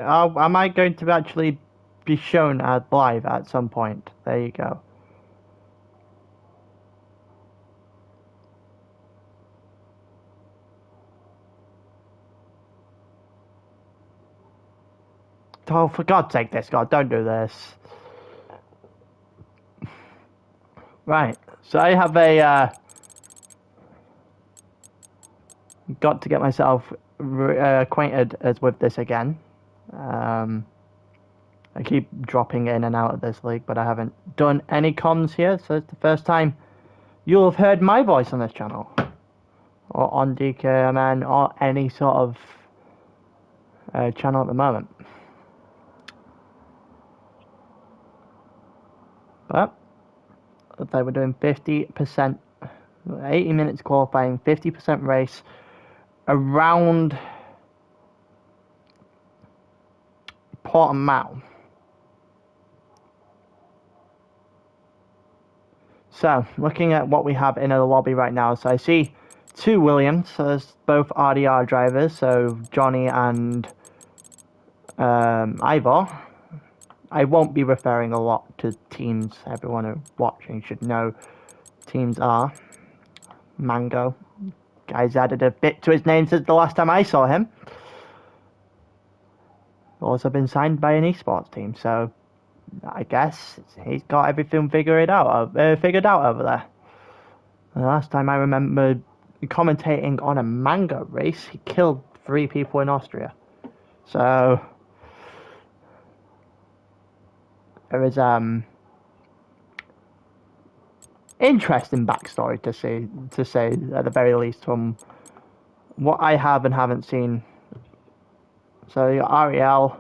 Am I going to actually be shown as live at some point? There you go. Oh, for God's sake, Discord, don't do this. Right, so I have got to get myself acquainted as with this again. I keep dropping in and out of this league, but I haven't done any comms here, so it's the first time you'll have heard my voice on this channel, or on DKMN, or any sort of channel at the moment. But they were doing 50%, 80 minutes qualifying, 50% race around Portimao. So, looking at what we have in the lobby right now, so I see two Williams, so there's both RDR drivers, so Johnny and Ivor. I won't be referring a lot to teams. Everyone who's watching should know teams are. Mango. Guy's added a bit to his name since the last time I saw him. Also been signed by an esports team, so I guess he's got everything figured out over there. The last time I remember commentating on a Mango race, he killed 3 people in Austria. So there is interesting backstory to say at the very least from what I have and haven't seen. So you got Ariel,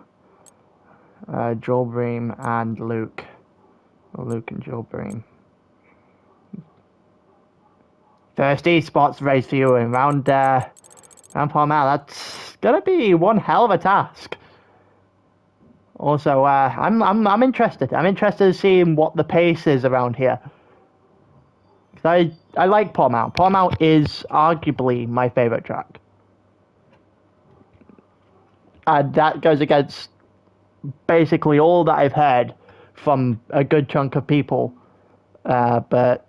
Joel Bream, and Luke. Or Luke and Joel Bream. First esports race for you in round Portimao. That's gonna be one hell of a task. Also, I'm interested. I'm interested in seeing what the pace is around here. I like Portimao. Portimao is arguably my favorite track. And that goes against basically all that I've heard from a good chunk of people. But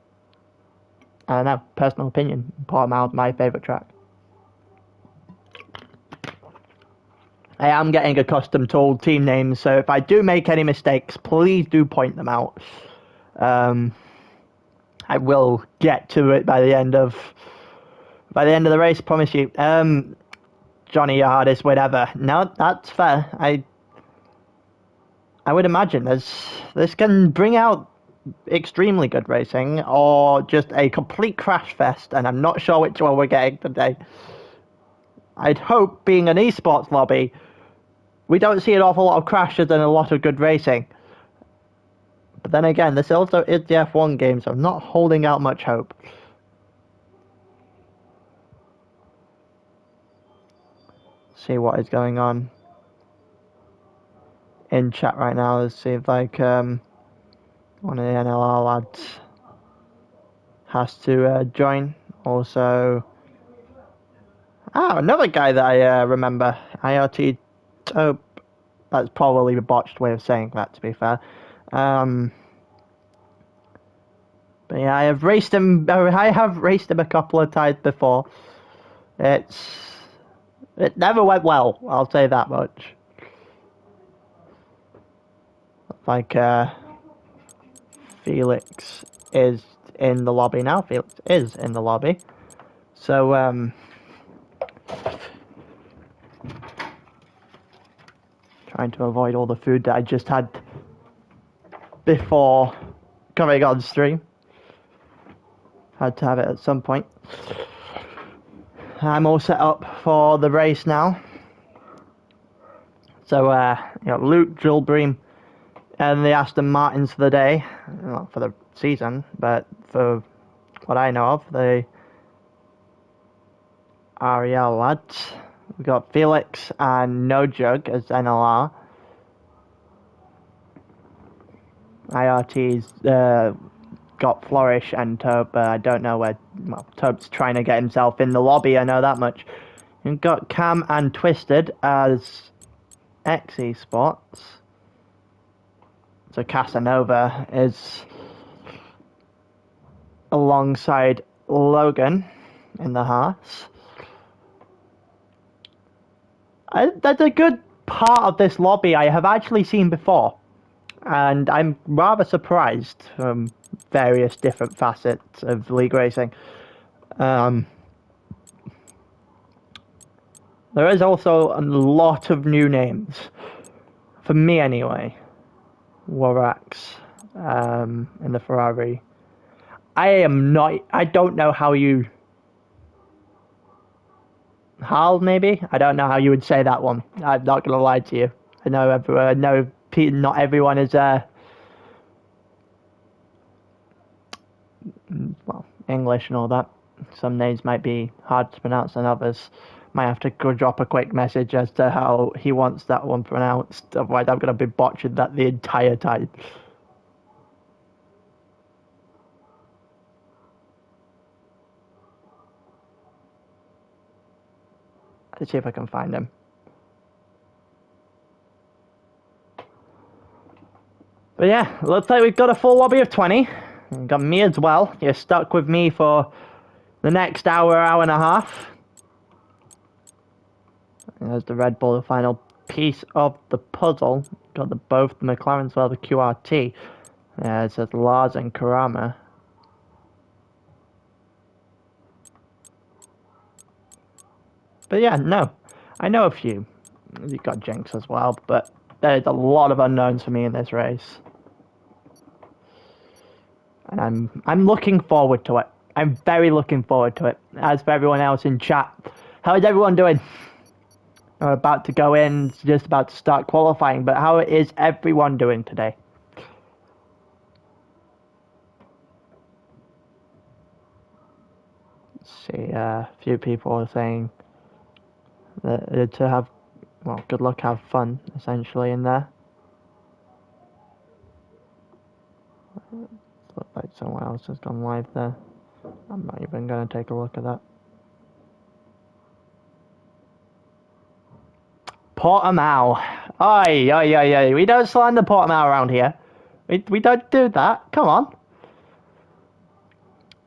I don't know, personal opinion, Portimao is my favorite track. I am getting accustomed to all team names, so if I do make any mistakes, please do point them out. I will get to it by the end of the race, promise you. Johnny, your hardest win ever. No, that's fair. I would imagine this can bring out extremely good racing or just a complete crash fest, and I'm not sure which one we're getting today. I'd hope, being an esports lobby, we don't see an awful lot of crashes and a lot of good racing. But then again, this also is the F1 game, so I'm not holding out much hope. See what is going on in chat right now. Let's see if like one of the NLR lads has to join. Also, another guy that I remember, IRT Tope. That's probably a botched way of saying that, to be fair. But yeah, I have raced him a couple of times before. It never went well, I'll say that much. Like, Felix is in the lobby now. Felix is in the lobby. So, trying to avoid all the food that I just had before coming on stream. Had to have it at some point. I'm all set up for the race now. So, Luke, Joel Bream, and the Aston Martins for the day. Not for the season, but for what I know of, the Ariel lads. We've got Felix and No Jug as NLR. IRT's got Flourish and Tope. I don't know where. Well, Tope's trying to get himself in the lobby, I know that much. We've got Cam and Twisted as Esports. So Casanova is alongside Logan in the hearts. That's a good part of this lobby I have actually seen before, and I'm rather surprised from various different facets of league racing. There is also a lot of new names, for me anyway. Warax in the Ferrari. I don't know how you... Hal, maybe? I don't know how you would say that one. I'm not going to lie to you. I know not everyone is well, English and all that. Some names might be hard to pronounce than others. Might have to go drop a quick message as to how he wants that one pronounced. Otherwise, I'm going to be botching that the entire time. Let's see if I can find him. But yeah, looks like we've got a full lobby of 20. We've got me as well. You're stuck with me for the next hour and a half. There's the Red Bull, the final piece of the puzzle. Got both the McLaren as well, the QRT. It says Lars and Karama. But yeah, no. I know a few. You've got Jinx as well, but there's a lot of unknowns for me in this race. And I'm looking forward to it. I'm very looking forward to it. As for everyone else in chat, how is everyone doing? We're about to go in, just about to start qualifying, but how is everyone doing today? Let's see, a few people are saying that to have, well, good luck, have fun, essentially, in there. Looks like someone else has gone live there. I'm not even going to take a look at that. Portimao. Oi. We don't slander Portimao around here. We don't do that. Come on.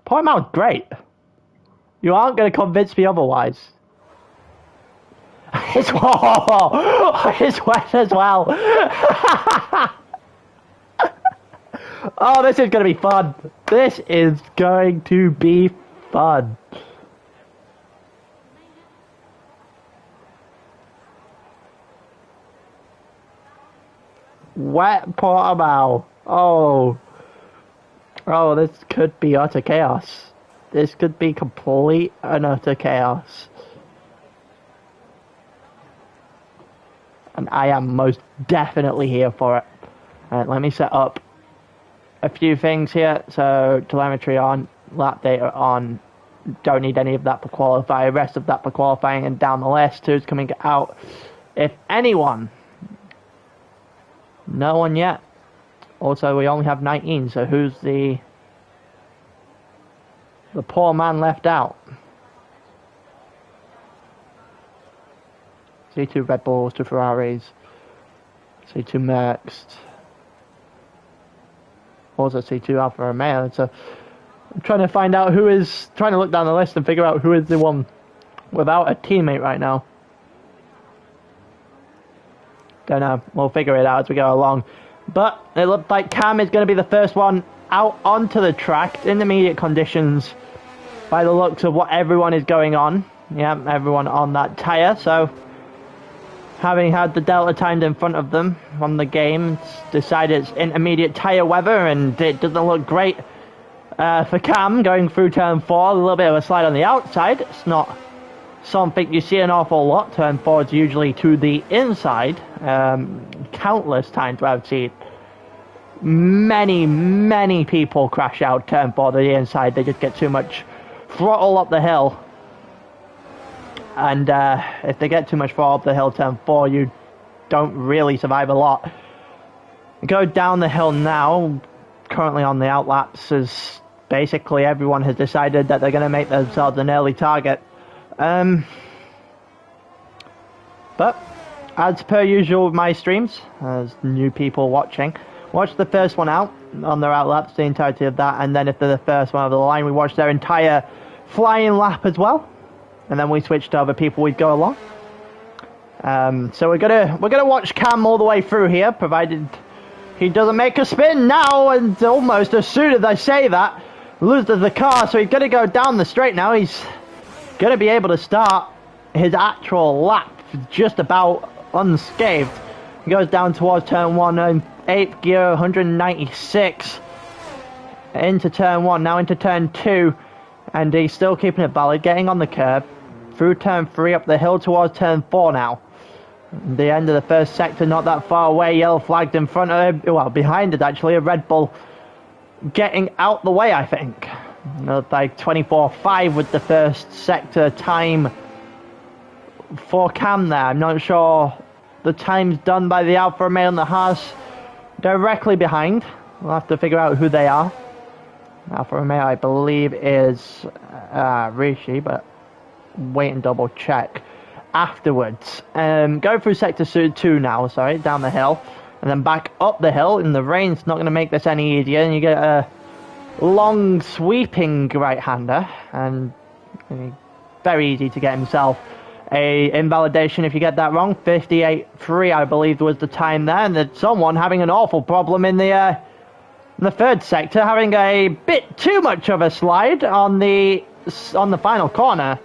Portimao's great. You aren't going to convince me otherwise. It's wet as well. Oh, this is going to be fun. This is going to be fun. Wet Portimao. Oh, this could be utter chaos. This could be complete and utter chaos. And I am most definitely here for it. Let me set up a few things here. So, telemetry on, lap data on. Don't need any of that for qualifying. Rest of that for qualifying, and down the list, who's coming out. If anyone. No one yet. Also, we only have 19, so who's the poor man left out? See 2 Red Bulls, 2 Ferraris. See 2 Mercs. Also see 2 Alfa Romeo. So I'm trying to find out trying to look down the list and figure out who is the one without a teammate right now. Don't know. We'll figure it out as we go along. But it looks like Cam is going to be the first one out onto the track. Intermediate conditions by the looks of what everyone is going on. Yeah, everyone on that tyre. So having had the delta timed in front of them from the game, it's decided it's intermediate tyre weather, and it doesn't look great for Cam going through turn 4. A little bit of a slide on the outside. It's not something you see an awful lot. Turn 4 is usually to the inside. Countless times where I've seen many people crash out turn 4 to the inside. They just get too much throttle up the hill. And if they get too much throttle up the hill turn 4, you don't really survive a lot. Go down the hill now, currently on the outlaps, as basically everyone has decided that they're going to make themselves an early target. But as per usual with my streams, as new people watching, watch the first one out on their out laps, the entirety of that, and then if they're the first one over the line, we watch their entire flying lap as well, and then we switch to other people we go along. So we're gonna watch Cam all the way through here, provided he doesn't make a spin now, and almost as soon as I say that, loses the car, so he's gonna go down the straight now. He's gonna be able to start his actual lap just about unscathed. He goes down towards turn 1 in 8th gear, 196 into turn 1, now into turn 2, and he's still keeping it valid, getting on the curb through turn 3 up the hill towards turn 4 now. The end of the first sector, not that far away. Yellow flagged in front of him, well, behind it actually, a Red Bull getting out the way, I think. Like 24.5 with the first sector time for Cam there. I'm not sure the time's done by the Alfa Romeo and the Haas directly behind. We'll have to figure out who they are. Alfa Romeo, I believe, is Rishi, but wait and double check afterwards. Go through sector 2 now, sorry, down the hill, and then back up the hill, and the rain's not going to make this any easier, and you get a long sweeping right-hander, and very easy to get himself a invalidation if you get that wrong. 58.3 I believe was the time there, and there's someone having an awful problem in the third sector, having a bit too much of a slide on the final corner.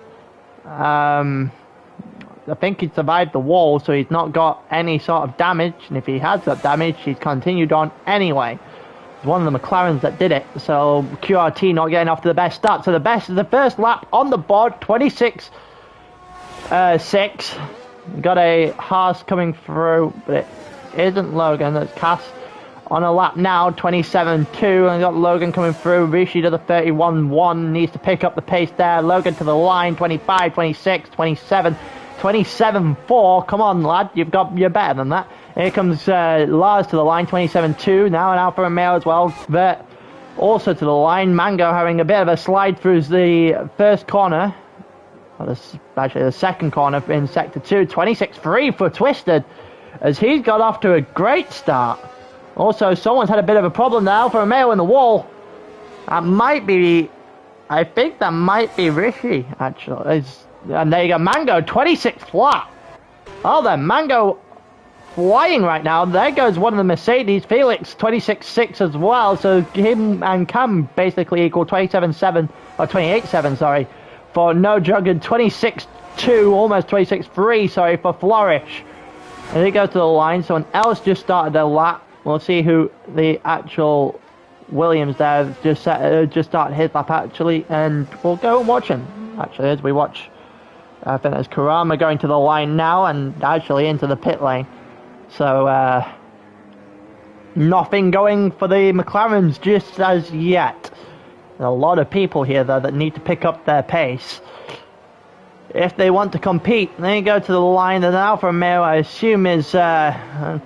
I think he survived the wall, so he's not got any sort of damage, and if he has got damage, he's continued on anyway. It's one of the McLarens that did it, so QRT not getting off to the best start. So the first lap on the board, 26.6. Got a Haas coming through, but it isn't Logan. That's Cass on a lap now, 27.2, and got Logan coming through. Rishi to the 31.1, needs to pick up the pace there. Logan to the line, 25, 26, 27, 27.4. Come on, lad, you're better than that. Here comes Lars to the line, 27.2. Now an Alfa Romeo as well. Vert also to the line. Mango having a bit of a slide through the first corner. Well, actually the second corner in sector 2. 26.3 for Twisted, as he's got off to a great start. Also, someone's had a bit of a problem now. Alfa Romeo in the wall. That might be, I think that might be Rishi, actually. And there you go, Mango, 26 flat. Oh, then, Mango flying right now. There goes one of the Mercedes. Felix, 26.6 as well. So him and Cam basically equal 27.7, or 28.7, sorry, for No Juggen. 26.2, almost 26.3, sorry, for Flourish. And he goes to the line. Someone else just started their lap. We'll see who the actual Williams there just started his lap, actually. And we'll go and watch him, actually, as we watch. I think there's Karama going to the line now and actually into the pit lane. So, nothing going for the McLarens just as yet. There's a lot of people here, though, that need to pick up their pace if they want to compete. Then you go to the line, and Alfa Romeo, I assume, is actually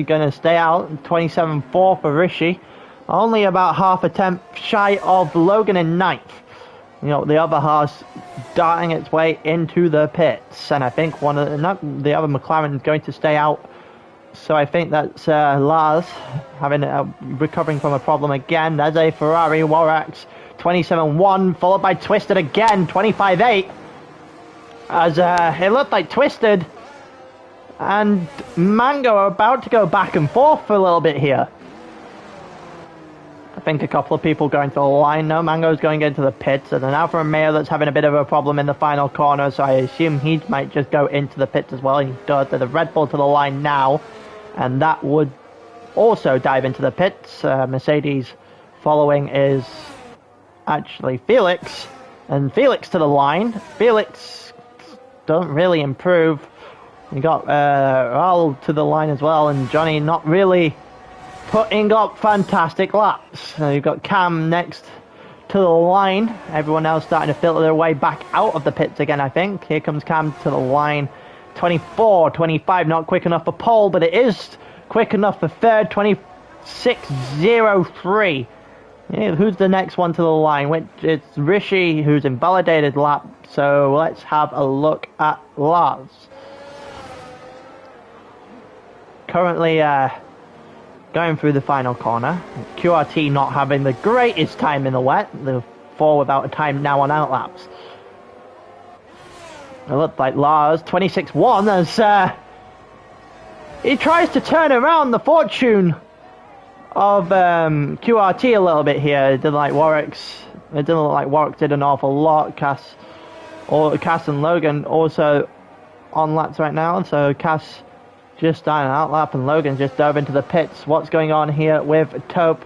going to stay out. 27.4 for Rishi. Only about half a tenth shy of Logan in 9th. You know, the other Haas darting its way into the pits, and I think the other McLaren is going to stay out. So I think that's Lars having recovering from a problem again. There's a Ferrari Warax, 27.1, followed by Twisted again, 25.8. As it looked like Twisted and Mango are about to go back and forth for a little bit here. I think a couple of people going to the line. No, Mango's going into the pits, and an Alfa Romeo that's having a bit of a problem in the final corner, so I assume he might just go into the pits as well. He does. There's a Red Bull to the line now, and that would also dive into the pits. Mercedes following is actually Felix, and Felix to the line. Felix don't really improve. You got Raul to the line as well, and Johnny not really putting up fantastic laps. So you've got Cam next to the line. Everyone else starting to filter their way back out of the pits again, I think. Here comes Cam to the line. 24, 25, not quick enough for pole, but it is quick enough for third. 26.03. Yeah, who's the next one to the line? It's Rishi, who's invalidated lap. So let's have a look at Lars. currently going through the final corner. QRT not having the greatest time in the wet. The 4 without a time now on outlaps. It looked like Lars 26-1 as he tries to turn around the fortune of QRT a little bit here. It didn't like Warwick's. It didn't look like Warwick did an awful lot. Cass and Logan also on laps right now. So Cass just started an outlap and Logan just dove into the pits. What's going on here with Taupe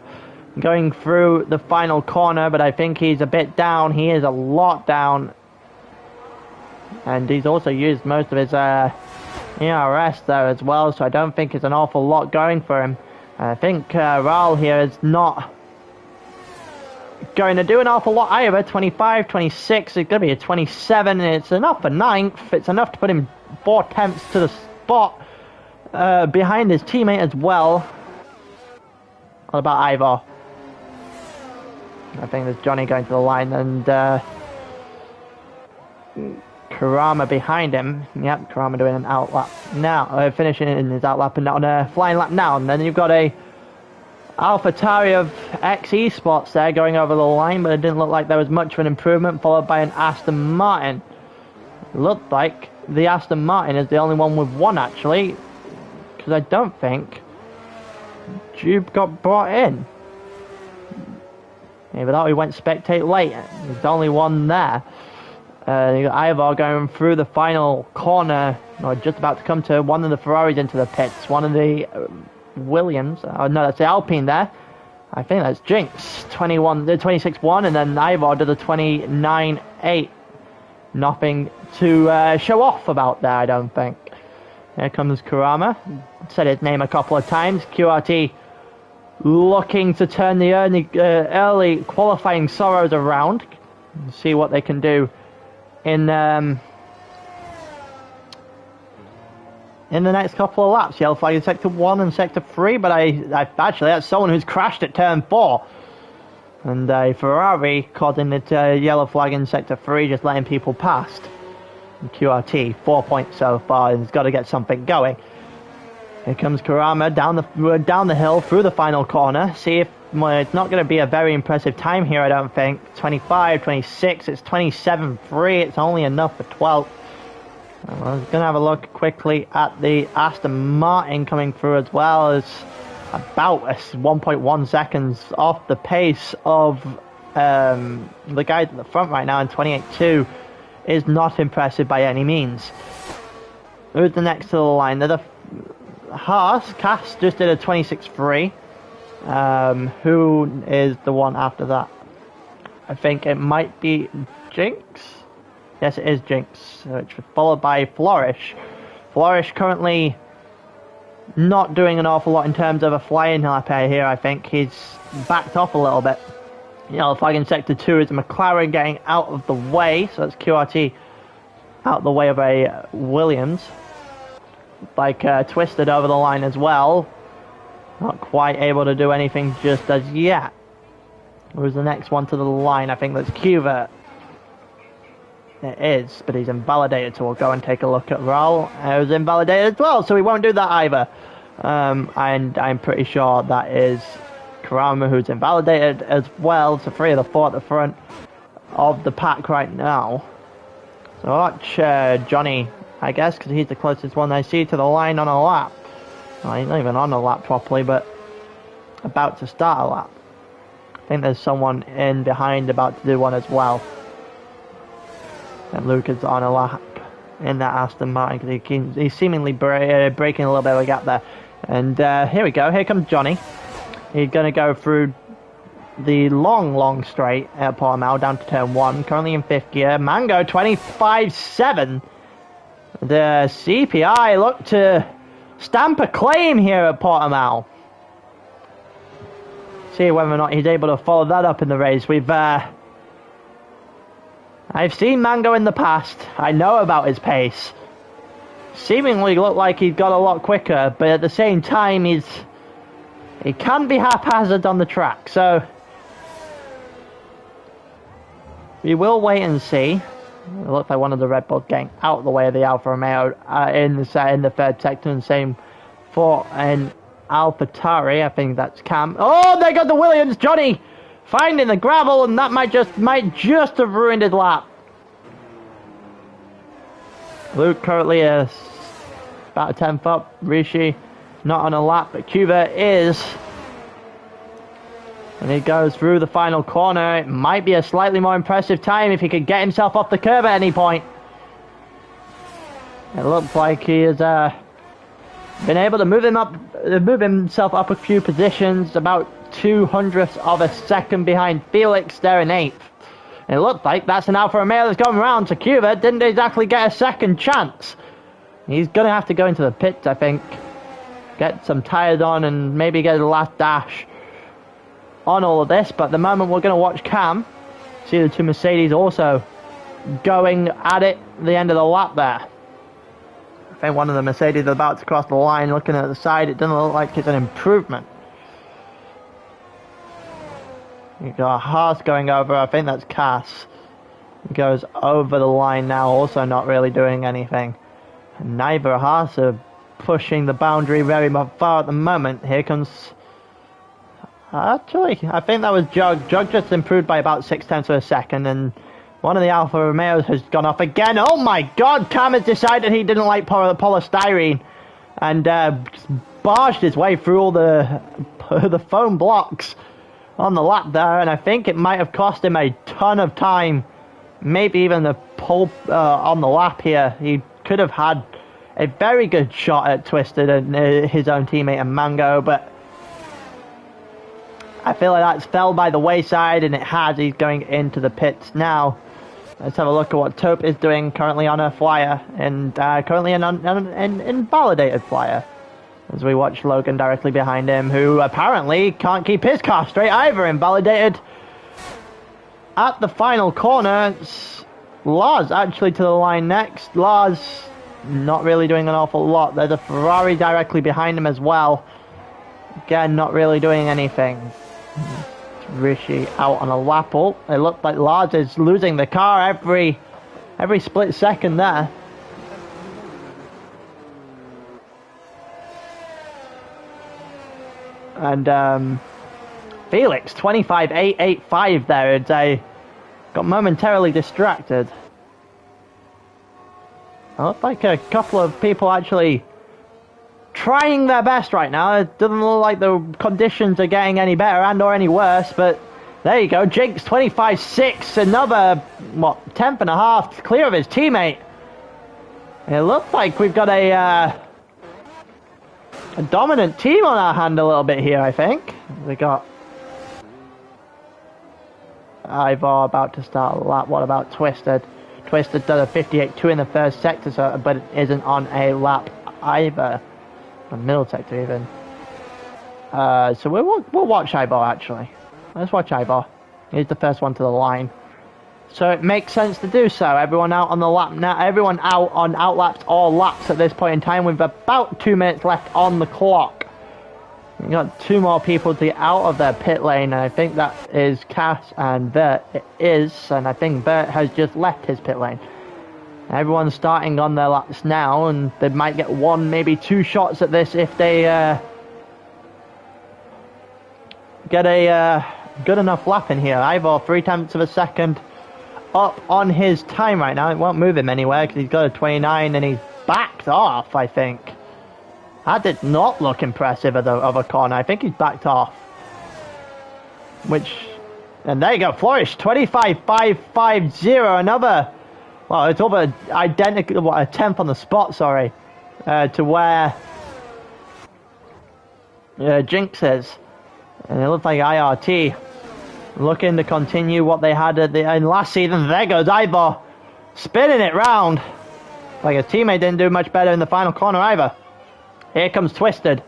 going through the final corner? But I think he's a bit down. He is a lot down. And he's also used most of his ERS there as well. So I don't think it's an awful lot going for him. I think Raul here is not going to do an awful lot either. 25, 26, it's going to be a 27. It's enough for 9th. It's enough to put him 4 tenths to the spot behind his teammate as well. What about Ivor? I think there's Johnny going to the line and Kurama behind him. Yep, Kurama doing an outlap now, finishing in his outlap and on a flying lap now. And then you've got a AlphaTauri of Esports there going over the line, but it didn't look like there was much of an improvement, followed by an Aston Martin. It looked like the Aston Martin is the only one with 1 actually, because I don't think Jube got brought in. Even though he went spectate late, there's only 1 there. You got Ivor going through the final corner, or just about to come to one of the Ferraris into the pits. One of the Williams, oh no, that's the Alpine there. I think that's Jinx, 26-1, and then Ivor did the 29-8. Nothing to show off about there, I don't think. Here comes Kurama. Said his name a couple of times. QRT looking to turn the early qualifying sorrows around. See what they can do in the next couple of laps. Yellow flag in sector 1 and sector 3, but I actually, that's someone who's crashed at turn 4. And a Ferrari caught in the yellow flag in sector 3, just letting people past. And QRT, 4 points so far, and he's got to get something going. Here comes Kurama down the hill through the final corner. See if it's not going to be a very impressive time here, I don't think. 25, 26, it's 27-3. It's only enough for 12th. I was going to have a look quickly at the Aston Martin coming through as well. It's about 1.1 seconds off the pace of the guys at the front right now, and 28-2 is not impressive by any means. Who's the next to the line? They're the Cass just did a 26-3. Who is the one after that? I think it might be Jinx. Yes, it is Jinx, which was followed by Flourish. Flourish currently not doing an awful lot in terms of a flying lap here. I think he's backed off a little bit. You know, the flag in sector 2 is McLaren getting out of the way, so that's QRT out the way of a Williams. Like Twisted over the line as well. Not quite able to do anything just as yet. Who's the next one to the line? I think that's Cuva. It is, but he's invalidated, so we'll go and take a look at Raul. It was invalidated as well, so we won't do that either. And I'm pretty sure that is Kurama, who's invalidated as well. So 3 of the 4 at the front of the pack right now. So watch Johnny, I guess, because he's the closest one I see to the line on a lap. Well, he's not even on a lap properly, but about to start a lap. I think there's someone in behind about to do one as well. And Luke is on a lap in that Aston Martin because he's seemingly breaking a little bit of a gap there. And here we go. Here comes Johnny. He's going to go through the long straight at Portimao down to turn 1. Currently in 5th gear. Mango 25-7. The CPI look to stamp a claim here at Portimao. See whether or not he's able to follow that up in the race. I've seen Mango in the past. I know about his pace. Seemingly looked like he's got a lot quicker, but at the same time he can be haphazard on the track. So we will wait and see. It looks like one of the Red Bulls getting out of the way of the Alfa Romeo in the 3rd sector, and same for an AlphaTauri. I think that's Cam. Oh, they got the Williams. Johnny finding the gravel, and that might just have ruined his lap. Luke currently is about a 10th up. Rishi not on a lap, but Cuba is. And he goes through the final corner. It might be a slightly more impressive time if he could get himself off the curb at any point. It looks like he has been able to move himself up a few positions, about 200ths of a second behind Felix there in 8th. And it looks like that's an Alfa Romeo that's gone round, so Cuba didn't exactly get a second chance. He's going to have to go into the pits, I think. Get some tyres on and maybe get a last dash on all of this. But at the moment we're going to watch Cam. See the two Mercedes also going at it at the end of the lap there. I think one of the Mercedes is about to cross the line. Looking at the side, it doesn't look like it's an improvement. You've got Haas going over. I think that's Cass. He goes over the line now, also not really doing anything. And neither Haas are pushing the boundary very far at the moment. Here comes... Actually, I think that was Jug. Jug just improved by about 0.6 of a second, and one of the Alfa Romeos has gone off again. Oh my god, Cam has decided he didn't like polystyrene and just barged his way through all the foam blocks on the lap there, and I think it might have cost him a ton of time, maybe even the pole on the lap here. He could have had a very good shot at Twisted and his own teammate and Mango, but I feel like that's fell by the wayside, and it has. He's going into the pits now. Let's have a look at what Taupe is doing currently on her flyer, and currently an invalidated flyer. As we watch Logan directly behind him, who apparently can't keep his car straight either. Invalidated at the final corner. It's Lars actually to the line next. Lars not really doing an awful lot. There's a Ferrari directly behind him as well. Again, not really doing anything. Rishi out on a lap. Oh, it looked like Lars is losing the car every split second there. And Felix 25.885 there. It's got momentarily distracted. It looked like a couple of people actually trying their best right now. It doesn't look like the conditions are getting any better and or any worse, but there you go. Jinx 25.6, another what, 10th and a half clear of his teammate. It looks like we've got a dominant team on our hand a little bit here, I think. We got Ivor about to start a lap. What about Twisted? Twisted does a 58.2 in the first sector, but it isn't on a lap either. The middle sector even. So we'll watch Ivor actually. Let's watch Ivor. He's the first one to the line. So it makes sense to do so. Everyone out on the lap now. Everyone out on outlaps or laps at this point in time. With about 2 minutes left on the clock. We've got 2 more people to get out of their pit lane, and I think that is Cass and Bert. It is, and I think Bert has just left his pit lane. Everyone's starting on their laps now, and they might get 1, maybe 2 shots at this if they get a good enough lap in here. Ivor 0.3 of a second up on his time right now. It won't move him anywhere because he's got a 29 and he's backed off, I think. That did not look impressive of a corner. I think he's backed off. And there you go, Flourish 25.550, another. Well, it's over identical, what, a 10th on the spot, sorry, to where Jinx is. And it looks like IRT looking to continue what they had in last season. There goes Ivor, spinning it round. Like his teammate didn't do much better in the final corner either. Here comes Twisted.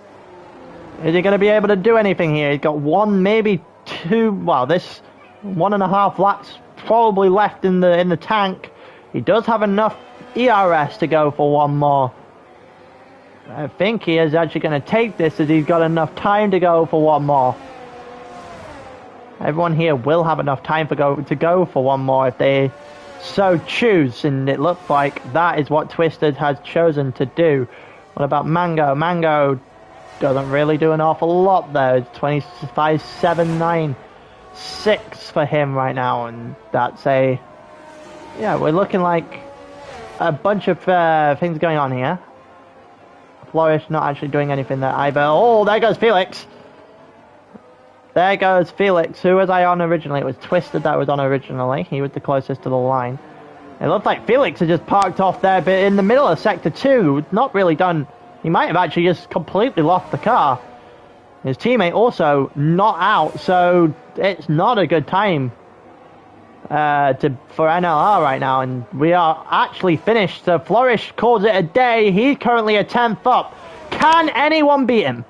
Is he going to be able to do anything here? He's got 1, maybe 2, well, this 1.5 laps probably left in the tank. He does have enough ERS to go for 1 more. I think he is actually going to take this as he's got enough time to go for 1 more. Everyone here will have enough time to go for 1 more if they so choose, and it looks like that is what Twisted has chosen to do. What about Mango? Mango doesn't really do an awful lot though. It's 25-7-9-6 for him right now, and that's a... Yeah, we're looking like a bunch of things going on here. Flourish not actually doing anything there either. Oh, there goes Felix. There goes Felix. Who was I on originally? It was Twisted that was on originally. He was the closest to the line. It looked like Felix had just parked off there, but in the middle of Sector 2. Not really done. He might have actually just completely lost the car. His teammate also not out, so it's not a good time for NLR right now, and we are actually finished. So Flourish calls it a day. He's currently a 10th up. Can anyone beat him?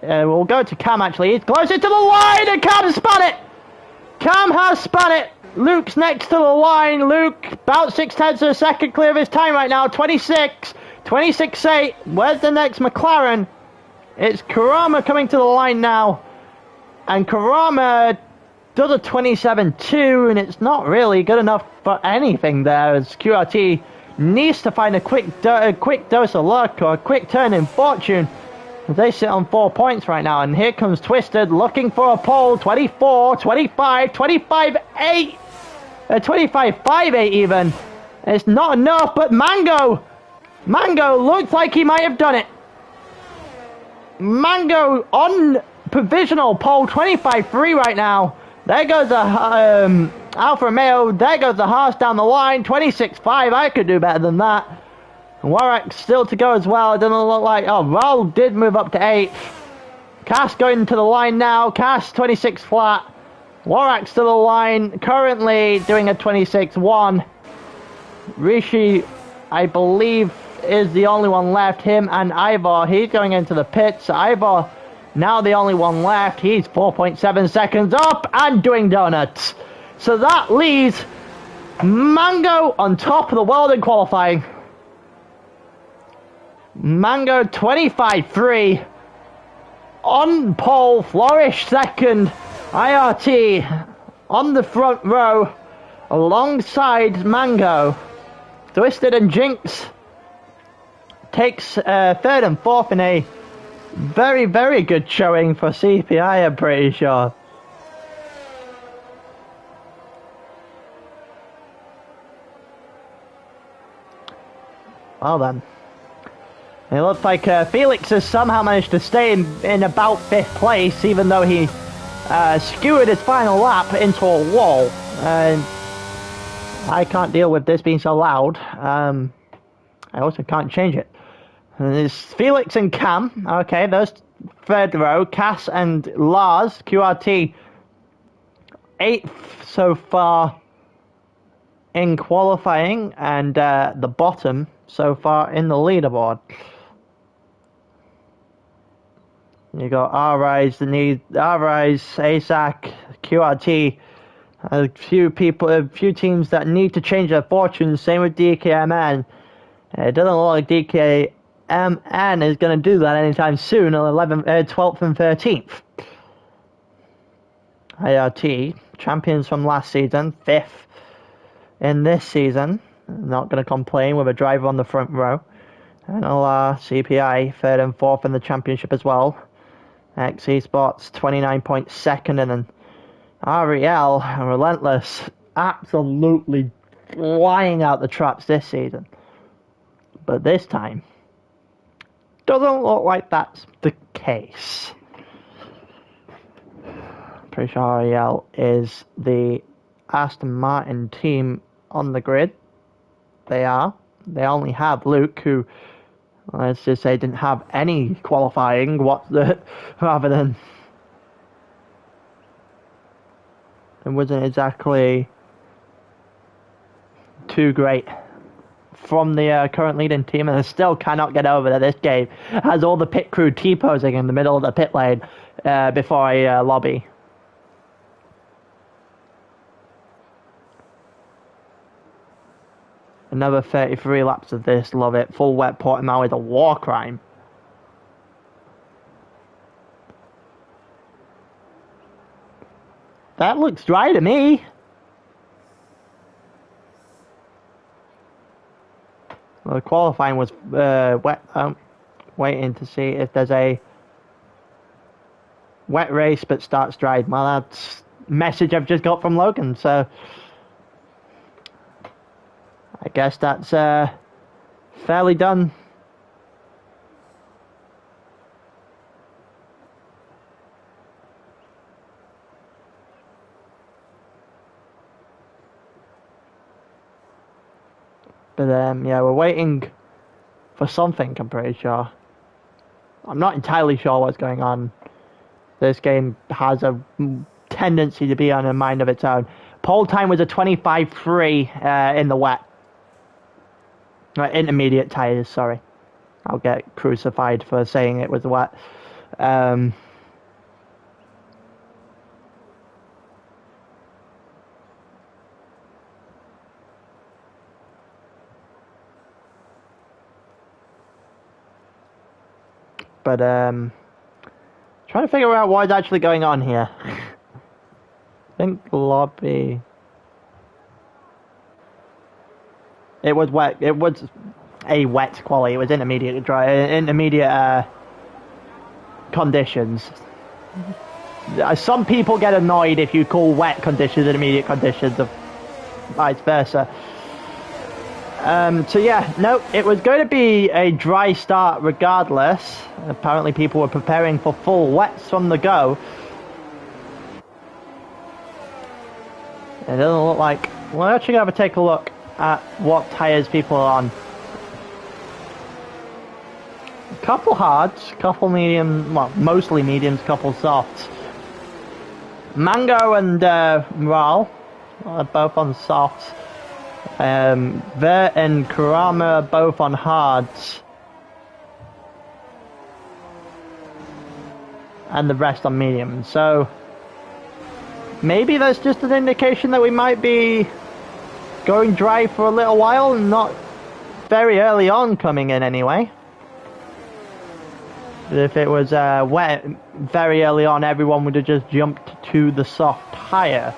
We'll go to Cam actually. He's closer to the line, and Cam spun it. Cam has spun it. Luke's next to the line. Luke about 0.6 of a second clear of his time right now. 26-8. Where's the next McLaren? It's Karama coming to the line now, and Karama does a 27-2, and it's not really good enough for anything there, as QRT needs to find a quick dose of luck or a quick turn in fortune. They sit on 4 points right now, and here comes Twisted looking for a pole. 24, 25, 25-8, 25-5-8 even. It's not enough, but Mango looks like he might have done it. Mango on provisional pole, 25-3 right now. There goes the Alfa Romeo. There goes the Haas down the line. 26-5. I could do better than that. Warwick still to go as well. It doesn't look like... Oh, Raul did move up to 8th. Cass going to the line now. Cass 26 flat. Warwick to the line. Currently doing a 26-1. Rishi, I believe, is the only one left. Him and Ivor. He's going into the pits. Ivor... Now the only one left. He's 4.7 seconds up and doing donuts. So that leaves Mango on top of the world in qualifying. Mango 25-3. On pole, Flourish second. IRT on the front row alongside Mango. Twisted and Jinx takes third and fourth in a very, very good showing for CPI, I'm pretty sure. Well then. It looks like Felix has somehow managed to stay in about 5th place, even though he skewered his final lap into a wall. I can't deal with this being so loud. I also can't change it. There's Felix and Cam. Okay, those third row. Cass and Lars. QRT 8th so far in qualifying, and the bottom so far in the leaderboard. You got R-Rise, ASAC, QRT. A few teams that need to change their fortunes. Same with DKMN. It doesn't look like DKMN is going to do that anytime soon on 12th and 13th. IRT, champions from last season, 5th in this season. Not going to complain with a driver on the front row. And CPI, 3rd and 4th in the championship as well. X Esports, 29.2nd, and then REL, relentless, absolutely flying out the traps this season. But this time, doesn't look like that's the case. Pretty sure REL is the Aston Martin team on the grid. They are. They only have Luke, who, let's just say, didn't have any qualifying rather than... It wasn't exactly too great from the current leading team, and they still cannot get over that this game has all the pit crew T-posing in the middle of the pit lane before a lobby. Another 33 laps of this, love it. Full wet Portimao is a war crime. That looks dry to me. Well, the qualifying was wet. waiting to see if there's a wet race but starts dry. Well, that's message I've just got from Logan, so I guess that's fairly done. But yeah, we're waiting for something, I'm pretty sure. I'm not entirely sure what's going on. This game has a tendency to be on a mind of its own. Pole time was a 25.3 in the wet. Intermediate tyres, sorry. I'll get crucified for saying it was wet. But trying to figure out what's actually going on here. I think lobby. It was wet. It was a wet quality. It was intermediate dry, intermediate conditions. Some people get annoyed if you call wet conditions intermediate conditions, or vice versa. So yeah, no, it was going to be a dry start regardless. Apparently people were preparing for full wets from the go. It doesn't look like... We're actually going to have a take a look at what tyres people are on. A couple hards, couple medium, well, mostly mediums, couple softs. Mango and Ral are both on softs. Vert and Kurama are both on hards. And the rest on mediums. So maybe that's just an indication that we might be going dry for a little while, not very early on coming in anyway. If it was wet very early on, everyone would have just jumped to the soft tyre.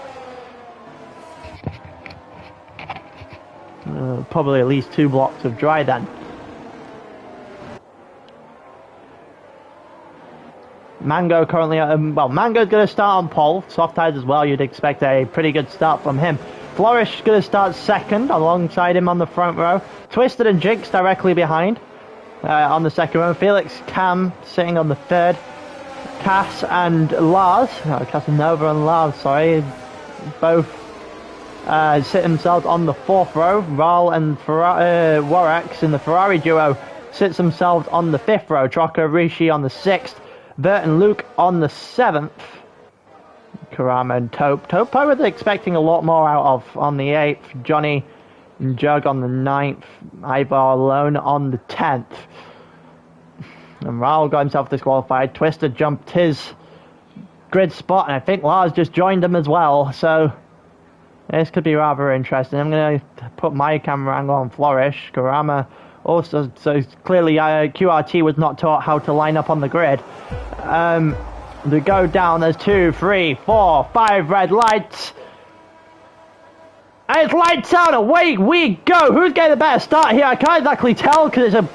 Probably at least 2 blocks of dry then. Mango currently, well, Mango's going to start on pole, soft tyres as well. You'd expect a pretty good start from him. Flourish going to start second alongside him on the front row. Twisted and Jinx directly behind on the second row. Felix, Cam sitting on the third. Cass and Lars, Casanova and Lars, sorry, both sit themselves on the fourth row. Ral and Warax in the Ferrari duo sits themselves on the fifth row. Trocker, Rishi on the sixth. Bert and Luke on the seventh. Kurama and Taupe. Taupe I was expecting a lot more out of on the 8th. Johnny and Jug on the 9th. Ivar alone on the 10th. And Raul got himself disqualified. Twister jumped his grid spot, and I think Lars just joined him as well. So this could be rather interesting. I'm going to put my camera angle on Flourish. Kurama also, so clearly QRT was not taught how to line up on the grid. To go down, there's 2, 3, 4, 5 red lights. And it's lights out, away we go. Who's getting the better start here? I can't exactly tell because it's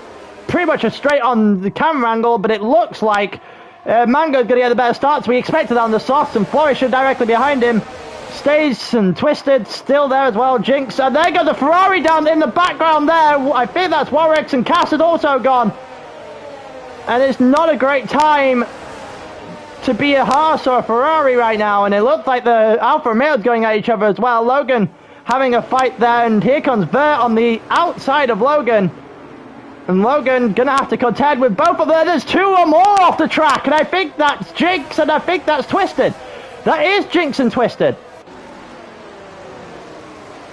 pretty much a straight on the camera angle, but it looks like Mango's going to get the better starts. We expected on the softs, and Flourish are directly behind him. Stays and Twisted still there as well. Jinx, and there goes the Ferrari down in the background there. I think that's Warwick's, and Cass is also gone. And it's not a great time to be a Haas or a Ferrari right now, and it looks like the Alfa Romeo's going at each other as well. Logan having a fight there, and here comes Vert on the outside of Logan. And Logan gonna have to contend with both of them. There's 2 or more off the track, and I think that's Jinx, and I think that's Twisted. That is Jinx and Twisted.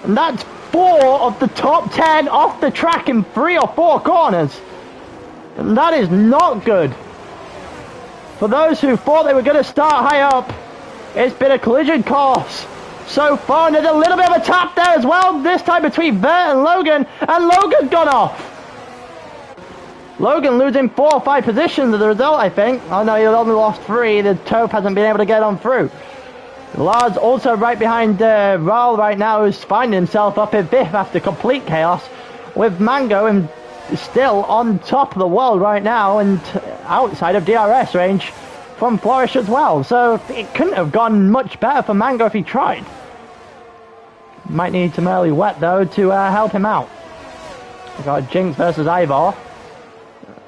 And that's 4 of the top 10 off the track in 3 or 4 corners. And that is not good. For those who thought they were going to start high up, it's been a collision course so far. And there's a little bit of a tap there as well, this time between Vert and Logan's gone off. Logan losing 4 or 5 positions as a result, I think. Oh no, he only lost 3. The Taupe hasn't been able to get on through. Lars also right behind Raul right now, who's finding himself up in 5th after complete chaos, with Mango in still on top of the world right now and outside of DRS range from Flourish as well. So it couldn't have gone much better for Mango if he tried. Might need some early wet though to help him out. We've got Jinx versus Ivor.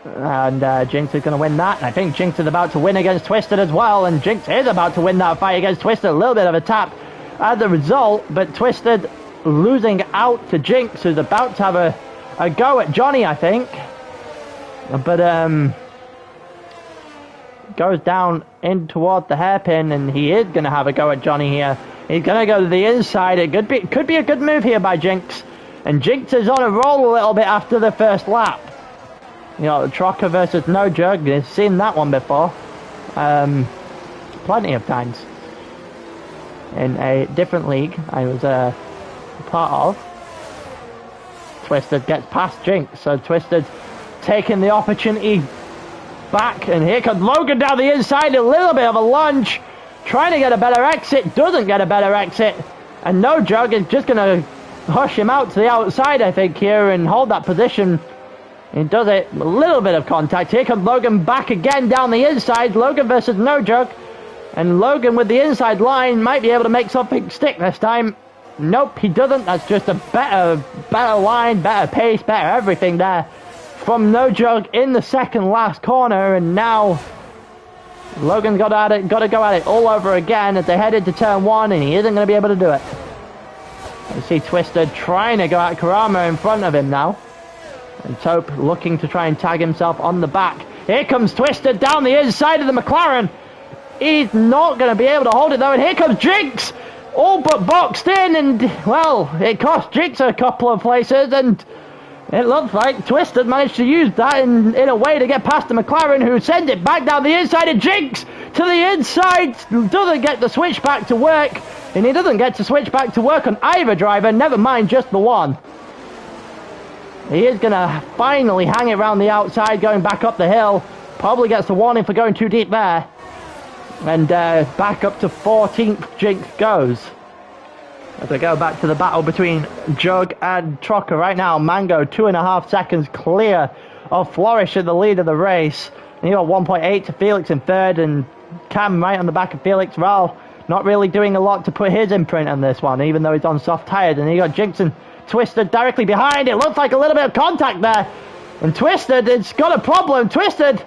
And Jinx is going to win that. And I think Jinx is about to win against Twisted as well. And Jinx is about to win that fight against Twisted. A little bit of a tap as a result. But Twisted losing out to Jinx, who's about to have a go at Johnny, I think. But goes down in toward the hairpin. And he is going to have a go at Johnny here. He's going to go to the inside. It could be a good move here by Jinx. And Jinx is on a roll a little bit after the first lap. You know, Trocker versus No Jug. You've seen that one before. Plenty of times. In a different league I was part of. Twisted gets past Jinx. So Twisted taking the opportunity back. And here comes Logan down the inside. A little bit of a lunge. Trying to get a better exit. Doesn't get a better exit. And No Jug is just going to hush him out to the outside, I think, here. And hold that position. He does it. A little bit of contact. Here comes Logan back again down the inside. Logan versus No Jug. And Logan with the inside line might be able to make something stick this time. Nope, he doesn't. That's just a better line, better pace, better everything there from No Jug in the second last corner. And now Logan's got to go at it all over again as they head into turn one, and he isn't going to be able to do it. You see Twisted trying to go at Kurama in front of him now. And Taupe looking to try and tag himself on the back. Here comes Twisted down the inside of the McLaren. He's not going to be able to hold it though. And here comes Jinx. All but boxed in. And, well, it cost Jinx a couple of places. And it looks like Twisted managed to use that in a way to get past the McLaren, who sends it back down the inside of Jinx. To the inside. Doesn't get the switch back to work. And he doesn't get to switch back to work on either driver. Never mind just the one. He is going to finally hang it around the outside, going back up the hill. Probably gets the warning for going too deep there. And back up to 14th Jinx goes. As we go back to the battle between Jug and Trocker right now. Mango 2.5 seconds clear of Flourish in the lead of the race. And you got 1.8 to Felix in third. And Cam right on the back of Felix. Ral not really doing a lot to put his imprint on this one, even though he's on soft tyres. And you got Jinx and Twisted directly behind. It looks like a little bit of contact there. And Twisted, it's got a problem. Twisted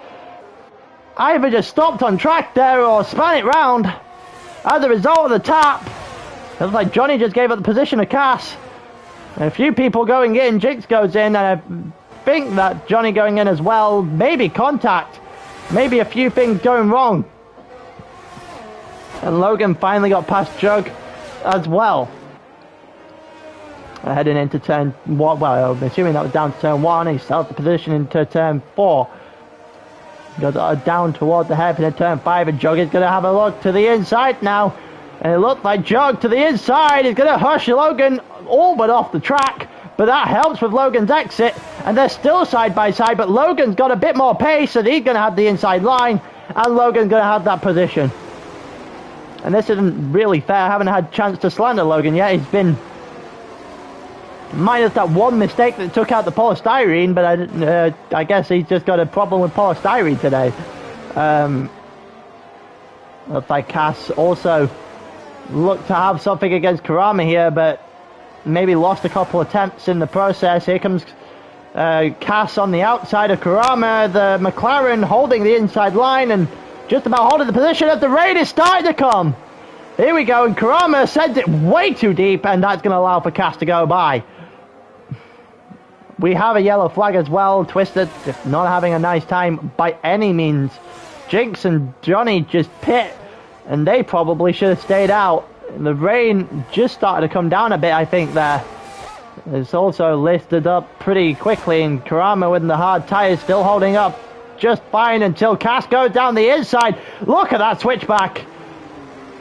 either just stopped on track there or spun it round as a result of the tap. It looks like Johnny just gave up the position of Cass. And a few people going in. Jinx goes in, and I think that Johnny going in as well. Maybe contact. Maybe a few things going wrong. And Logan finally got past Jug as well. Heading into turn one, well, I'm assuming that was down to turn one. He sells the position into turn 4. Goes down towards the hairpin in turn 5, and Jug is going to have a look to the inside now. And it looks like Jug to the inside is going to hush Logan all but off the track. But that helps with Logan's exit, and they're still side by side. But Logan's got a bit more pace, and he's going to have the inside line, and Logan's going to have that position. And this isn't really fair. I haven't had a chance to slander Logan yet. He's been minus that one mistake that took out the polystyrene, but I guess he's just got a problem with polystyrene today. Looks like Cass also looked to have something against Kurama here, but maybe lost a couple attempts in the process. Here comes Cass on the outside of Kurama. The McLaren holding the inside line and just about holding the position as the rain is starting to come. Here we go, and Kurama sends it way too deep, and that's going to allow for Cass to go by. We have a yellow flag as well. Twisted just not having a nice time by any means. Jinx and Johnny just pit, and they probably should have stayed out. The rain just started to come down a bit, I think, there. It's also lifted up pretty quickly, and Kurama with the hard tyres still holding up just fine until Cass goes down the inside. Look at that switchback.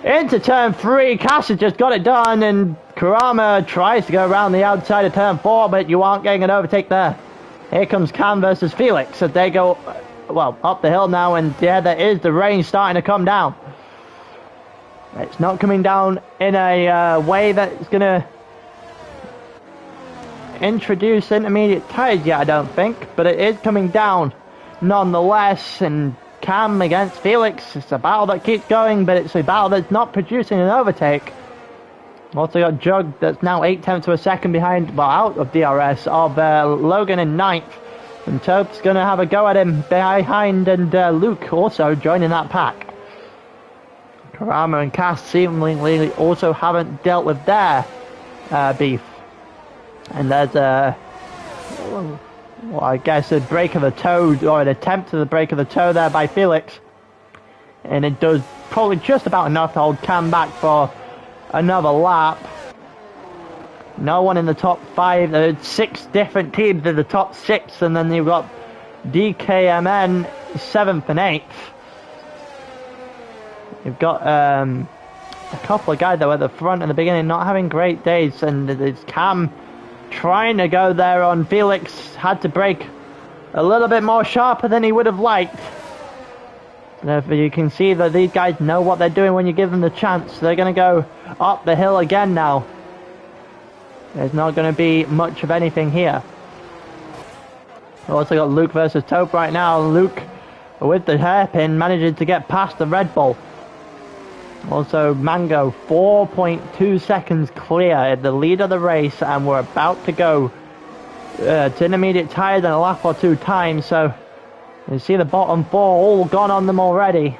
Into turn 3, Cass has just got it done, and Kurama tries to go around the outside of turn 4, but you aren't getting an overtake there. Here comes Cam versus Felix as they go, well, up the hill now, and yeah, there is the rain starting to come down. It's not coming down in a way that's going to introduce intermediate tyres yet, I don't think, but it is coming down nonetheless. And Cam against Felix, it's a battle that keeps going, but it's a battle that's not producing an overtake. Also got Jug that's now 8/10 of a second behind, well, out of DRS, of Logan in 9th. And Tope's going to have a go at him behind, and Luke also joining that pack. Karama and Cass seemingly also haven't dealt with their beef. And there's well, I guess a break of the toe, or an attempt to the break of the toe there by Felix. And it does probably just about enough to hold Cam back for another lap. No one in the top 5. There's 6 different teams in the top 6, and then you've got DKMN 7th and 8th. You've got a couple of guys that were at the front in the beginning not having great days, and it's Cam trying to go there on Felix. Had to brake a little bit more sharper than he would have liked. You can see that these guys know what they're doing when you give them the chance. They're going to go up the hill again now. There's not going to be much of anything here. We've also got Luke versus Tope right now. Luke, with the hairpin, manages to get past the Red Bull. Also, Mango, 4.2 seconds clear at the lead of the race, and we're about to go to intermediate tyres in a lap or 2 times, so you see the bottom 4 all gone on them already.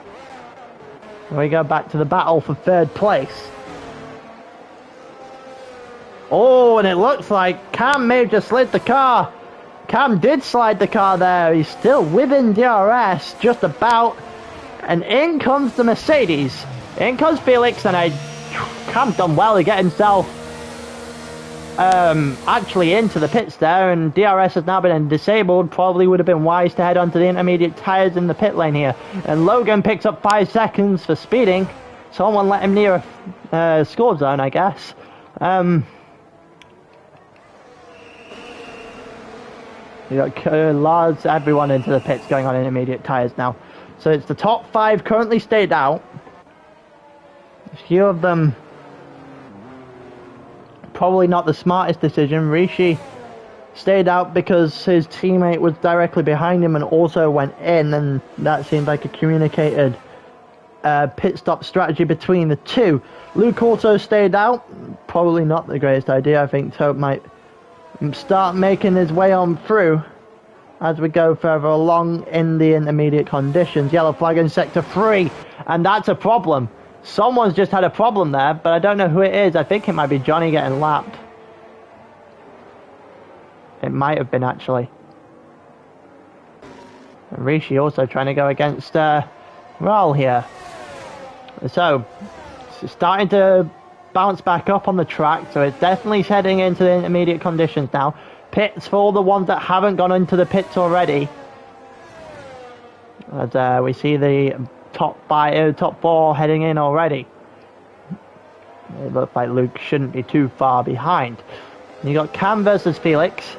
We go back to the battle for 3rd place. Oh, and it looks like Cam may have just slid the car. Cam did slide the car there. He's still within DRS, just about. And in comes the Mercedes. In comes Felix, and Cam's done well to get himself actually into the pits there, and DRS has now been disabled. Probably would have been wise to head onto the intermediate tyres in the pit lane here. And Logan picks up 5 seconds for speeding. Someone let him near a score zone, I guess. You got Lars, everyone into the pits going on intermediate tyres now. So it's the top 5 currently stayed out. A few of them probably not the smartest decision. Rishi stayed out because his teammate was directly behind him and also went in, and that seemed like a communicated pit stop strategy between the two. Luke also stayed out. Probably not the greatest idea. I think Tope might start making his way on through as we go further along in the intermediate conditions. Yellow flag in sector 3, and that's a problem. Someone's just had a problem there, but I don't know who it is. I think it might be Johnny getting lapped. It might have been, actually. And Rishi also trying to go against Raul here. So, it's starting to bounce back up on the track, so it's definitely heading into the intermediate conditions now. Pits for all the ones that haven't gone into the pits already. As we see the top 4 heading in already. It looks like Luke shouldn't be too far behind. You got Cam versus Felix.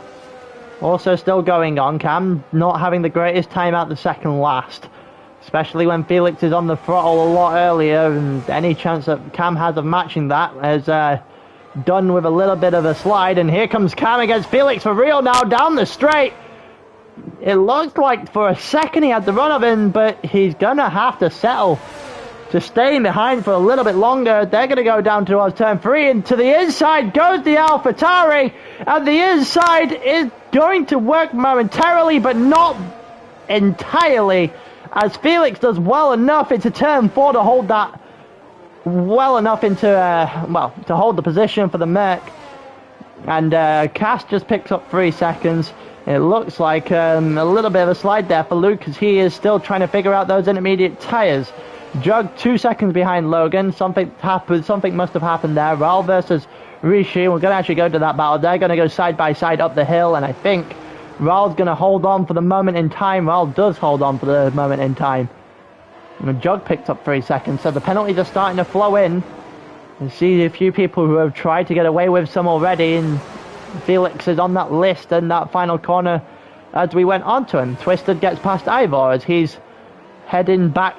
Also still going on. Cam not having the greatest time out the second last. Especially when Felix is on the throttle a lot earlier, and any chance that Cam has of matching that has done with a little bit of a slide. And here comes Cam against Felix for real now, down the straight. It looked like for a second he had the run of him, but he's gonna have to settle to staying behind for a little bit longer. They're gonna go down towards turn 3, and to the inside goes the AlphaTauri, and the inside is going to work momentarily, but not entirely, as Felix does well enough into turn 4 to hold that well enough into to hold the position for the Merc. And Cass just picks up 3 seconds. It looks like a little bit of a slide there for Luke, as he is still trying to figure out those intermediate tyres. Jug 2 seconds behind Logan. Something must have happened there. Raul versus Rishi. We're going to actually go to that battle. They're going to go side by side up the hill, and I think Raul's going to hold on for the moment in time. Raul does hold on for the moment in time. And Jug picked up 3 seconds, so the penalties are starting to flow in. You see a few people who have tried to get away with some already, and Felix is on that list in that final corner as we went on to him. Twisted gets past Ivor as he's heading back,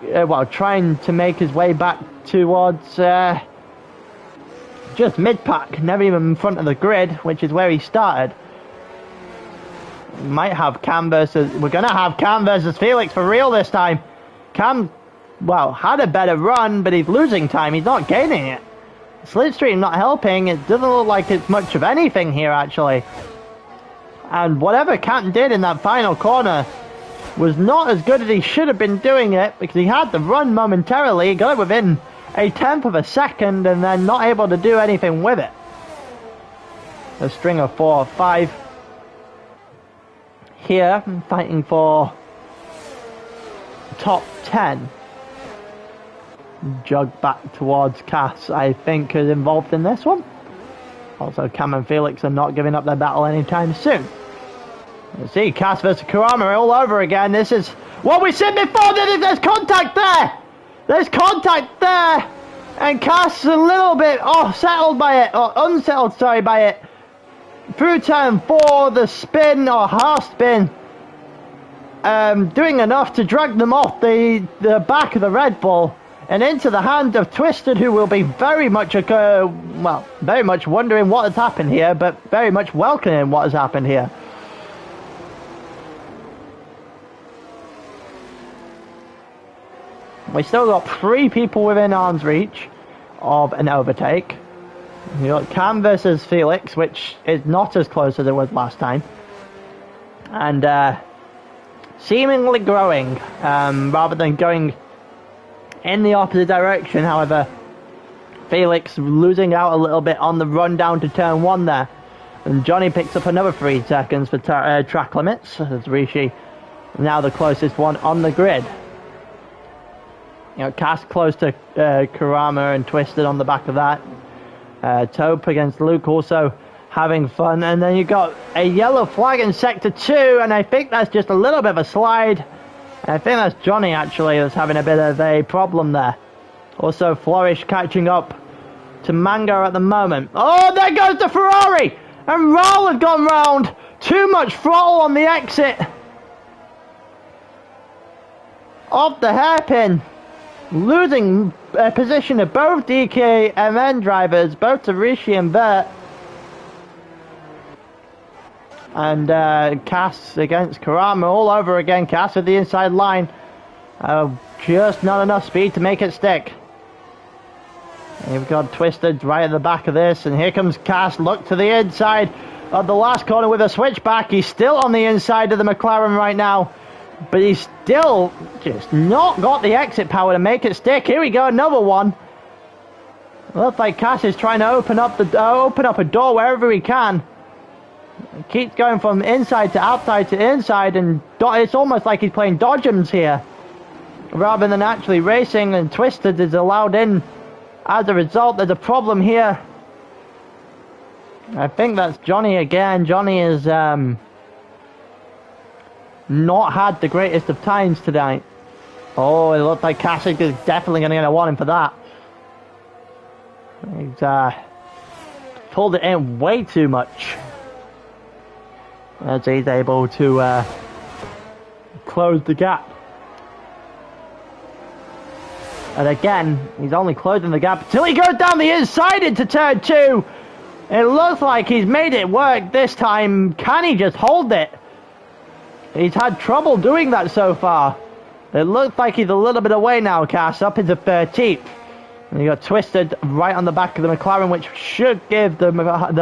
trying to make his way back towards just mid-pack, never even in front of the grid, which is where he started. Might have Cam versus... We're going to have Cam versus Felix for real this time. Cam, well, had a better run, but he's losing time. He's not gaining it. Slipstream not helping. It doesn't look like it's much of anything here, actually. And whatever Cam did in that final corner was not as good as he should have been doing it, because he had the run momentarily. He got it within a tenth of a second, and then not able to do anything with it. A string of 4 or 5. Here, fighting for top 10. Jug back towards Cass, I think, is involved in this one. Also, Cam and Felix are not giving up their battle anytime soon. Let's see, Cass versus Kurama all over again. This is what we said before. There's contact there. There's contact there. And Cass is a little bit settled by it, or unsettled, sorry, by it. Through turn 4, the spin or half spin, doing enough to drag them off the back of the Red Bull and into the hand of Twisted, who will be very much very much wondering what has happened here, but very much welcoming what has happened here. We still got 3 people within arm's reach of an overtake. You got Cam versus Felix, which is not as close as it was last time. And seemingly growing, rather than going in the opposite direction. However, Felix losing out a little bit on the run down to turn 1 there. And Johnny picks up another 3 seconds for track limits, as Rishi now the closest one on the grid. You know, Cass close to Kurama and Twisted on the back of that. Taupe against Luke also having fun. And then you got a yellow flag in Sector 2, and I think that's just a little bit of a slide. I think that's Johnny, actually, that's having a bit of a problem there. Also, Flourish catching up to Mango at the moment. Oh, there goes the Ferrari! And Raul has gone round. Too much throttle on the exit of the hairpin. Losing position of both DKMN drivers, both to Rishi and Bert. And Cass against Kurama all over again. Cass with the inside line. Just not enough speed to make it stick. And you've got Twisted right at the back of this. And here comes Cass. Look to the inside of the last corner with a switchback. He's still on the inside of the McLaren right now. But he's still just not got the exit power to make it stick. Here we go, another one. Looks like Cass is trying to open up a door wherever he can. Keeps going from inside to outside to inside, and it's almost like he's playing dodgems here, rather than actually racing. And Twisted is allowed in. As a result, there's a problem here. I think that's Johnny again. Johnny is not had the greatest of times tonight. Oh, it looks like Cass is definitely going to get a warning for that. He's pulled it in way too much, as he's able to close the gap. And again, he's only closing the gap until he goes down the inside into turn 2. It looks like he's made it work this time. Can he just hold it? He's had trouble doing that so far. It looks like he's a little bit away now, Cass, up into 13th. And you got Twisted right on the back of the McLaren, which should give the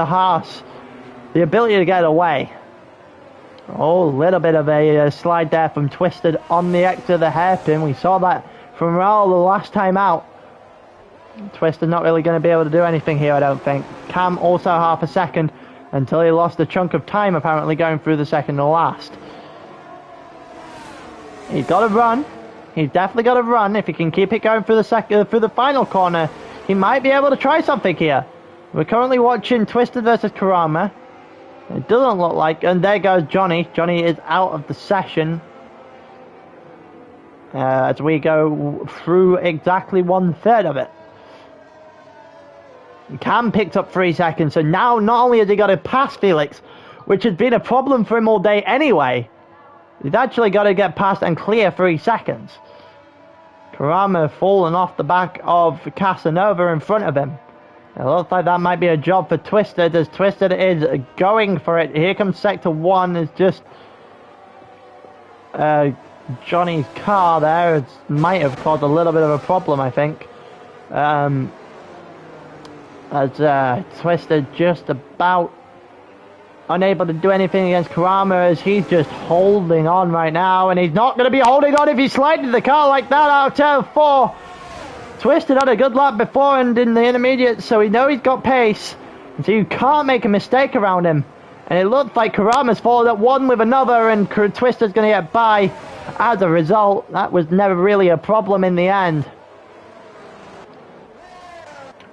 Haas the ability to get away. Oh, a little bit of a slide there from Twisted on the exit of the hairpin. We saw that from Raul the last time out. Twisted not really going to be able to do anything here, I don't think. Cam also half a second until he lost a chunk of time, apparently going through the second to last. He's got to run. He's definitely got to run. If he can keep it going through the final corner, he might be able to try something here. We're currently watching Twisted versus Kurama. It doesn't look like, and there goes Johnny. Johnny is out of the session. As we go through exactly 1/3 of it. Cam picked up 3 seconds, so now not only has he got to pass Felix, which has been a problem for him all day anyway, he's actually got to get past and clear 3 seconds. Kurama falling off the back of Casanova in front of him. It looks like that might be a job for Twisted, as Twisted is going for it. Here comes Sector 1, it's just Johnny's car there. It might have caused a little bit of a problem, I think. As Twisted just about unable to do anything against Kurama, as he's just holding on right now, and he's not going to be holding on if he slided the car like that out of turn 4. Twisted had a good lap before and in the intermediate, so we know he's got pace, so you can't make a mistake around him. And it looks like Kurama's followed up one with another, and Twister's going to get by. As a result, that was never really a problem in the end.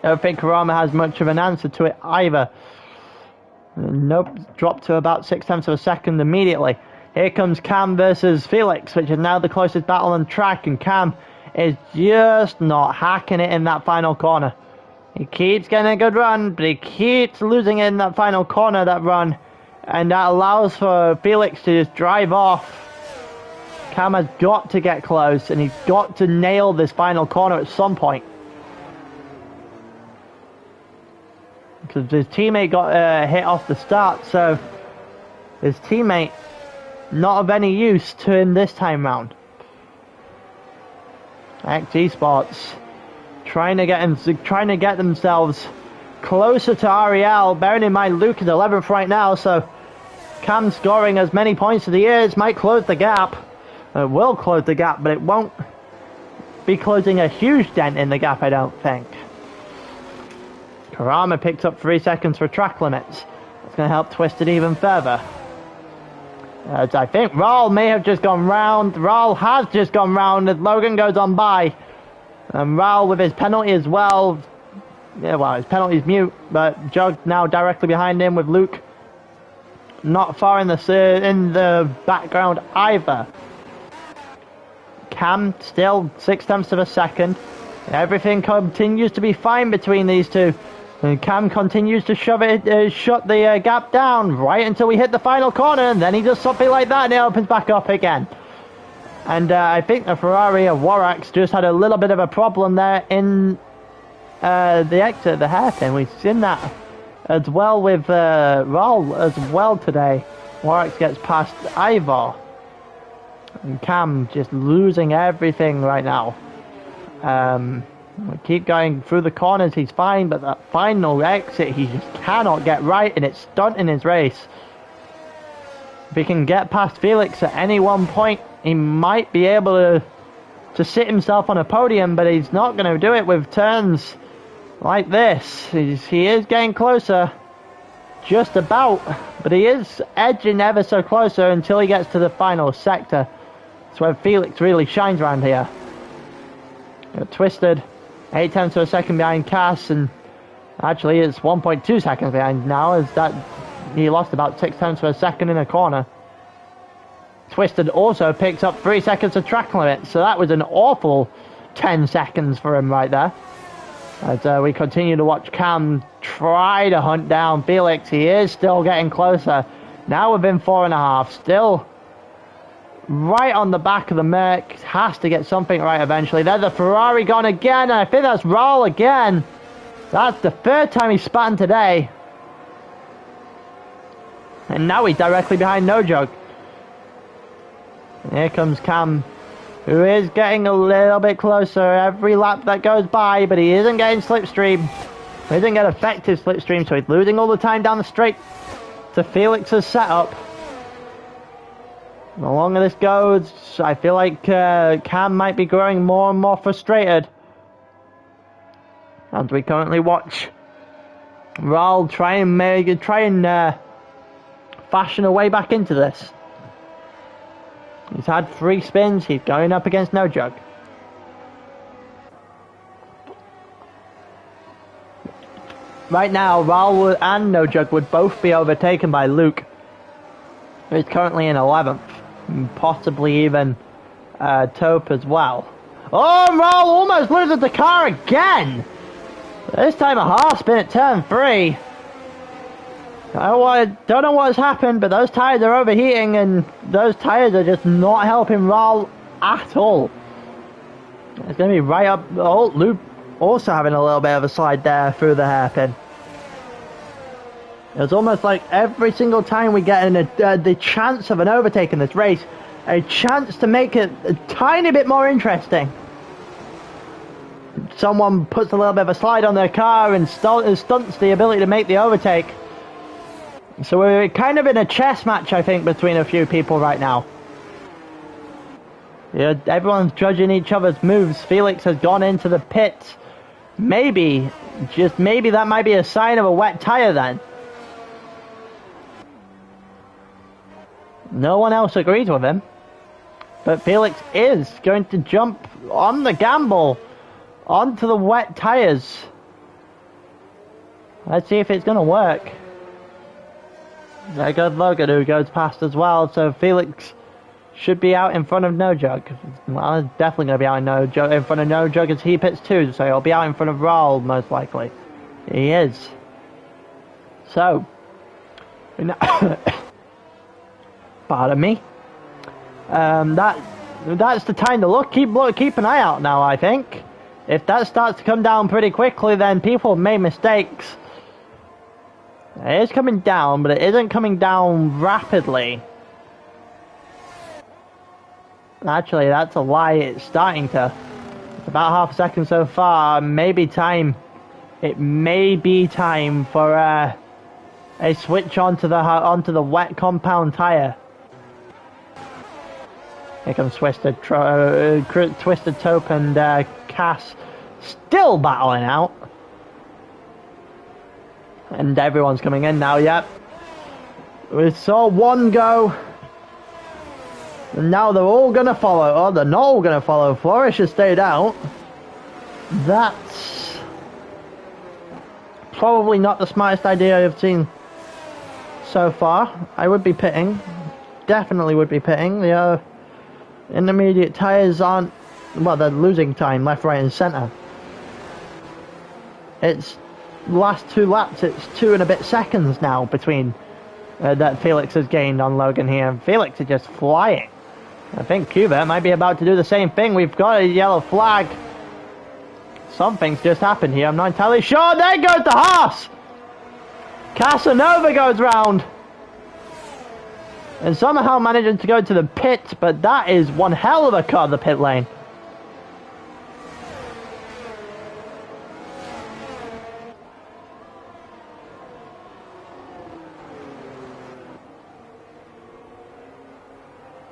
I don't think Kurama has much of an answer to it either. Nope, dropped to about 0.6 of a second immediately. Here comes Cam versus Felix, which is now the closest battle on track, and Cam is just not hacking it in that final corner. He keeps getting a good run, but he keeps losing it in that final corner, that run, and that allows for Felix to just drive off. Cam has got to get close, and he's got to nail this final corner at some point. Because his teammate got hit off the start, so his teammate not of any use to him this time round. Esports trying to get themselves closer to Ariel. Bearing in mind Luke is 11th right now, so Cam scoring as many points as he is might close the gap. It will close the gap, but it won't be closing a huge dent in the gap, I don't think. Kurama picked up 3 seconds for track limits. It's going to help twist it even further. As I think Raul may have just gone round. Raul has just gone round as Logan goes on by. And Raul with his penalty as well. Yeah, well, his penalty's mute, but Jug now directly behind him with Luke not far in the background either. Cam still 0.6 of a second. Everything continues to be fine between these two. And Cam continues to shut the gap down right until we hit the final corner, and then he does something like that and it opens back up again. And I think the Ferrari of Warax just had a little bit of a problem there in the exit, the hairpin. We've seen that as well with Raul as well today. Warax gets past Ivor. And Cam just losing everything right now. We keep going through the corners, he's fine, but that final exit he just cannot get right, and it's stunting his race. If he can get past Felix at any one point, he might be able to sit himself on a podium, but he's not going to do it with turns like this. He is getting closer, just about, but he is edging ever so closer until he gets to the final sector. That's where Felix really shines around here. Twisted 0.8 of a second behind Cass, and actually it's 1.2 seconds behind now, as that he lost about 0.6 of a second in a corner. Twisted also picks up 3 seconds of track limit, so that was an awful 10 seconds for him right there. As we continue to watch Cam try to hunt down Felix, he is still getting closer. Now within 4.5, still right on the back of the Merc. Has to get something right eventually. There's a Ferrari gone again, and I think that's Raul again. That's the 3rd time he's spatting today. And now he's directly behind No Joke. And here comes Cam, who is getting a little bit closer every lap that goes by, but he isn't getting slipstream. He doesn't get effective slipstream, so he's losing all the time down the straight to Felix's setup. The longer this goes, I feel like Cam might be growing more and more frustrated. As we currently watch Raul try and fashion a way back into this. He's had 3 spins, he's going up against No Jug. Right now, Raul and No Jug would both be overtaken by Luke, who's currently in 11th. Possibly even Taupe as well. Oh, Raul almost loses the car again! This time a half spin at turn 3. I don't know what's happened, but those tyres are overheating, and those tyres are just not helping Raul at all. It's going to be right up. Oh, Luke also having a little bit of a slide there through the hairpin. It was almost like every single time we get the chance of an overtake in this race, a chance to make it a tiny bit more interesting. Someone puts a little bit of a slide on their car and stunts the ability to make the overtake. So we're kind of in a chess match, I think, between a few people right now. Yeah, everyone's judging each other's moves. Felix has gone into the pit. Maybe, just maybe that might be a sign of a wet tire then. No one else agrees with him. But Felix is going to jump on the gamble onto the wet tires. Let's see if it's going to work. There goes Logan, who goes past as well. So Felix should be out in front of No Jug. Well, he's definitely going to be out in front of No Jug as he pits too. So he'll be out in front of Raul most likely. He is. So, pardon me. That's the time to look. Keep an eye out now, I think. If that starts to come down pretty quickly, then people have made mistakes. It is coming down, but it isn't coming down rapidly. Actually, that's a lie. It's starting to. It's about half a second so far. Maybe time. It may be time for a switch onto the wet compound tire. Here comes Twisted Taupe and Cass still battling out. And everyone's coming in now, yep. We saw one go. And now they're all going to follow. Oh, they're not all going to follow. Flourish has stayed out. That's probably not the smartest idea I've seen so far. I would be pitting. Definitely would be pitting. The intermediate tyres aren't... Well, they're losing time left, right and centre. It's... last 2 laps, it's 2 and a bit seconds now between that Felix has gained on Logan here. Felix is just flying. I think Cuba might be about to do the same thing. We've got a yellow flag. Something's just happened here. I'm not entirely sure. There goes the Haas. Casanova goes round. And somehow managing to go to the pit, but that is one hell of a car, the pit lane.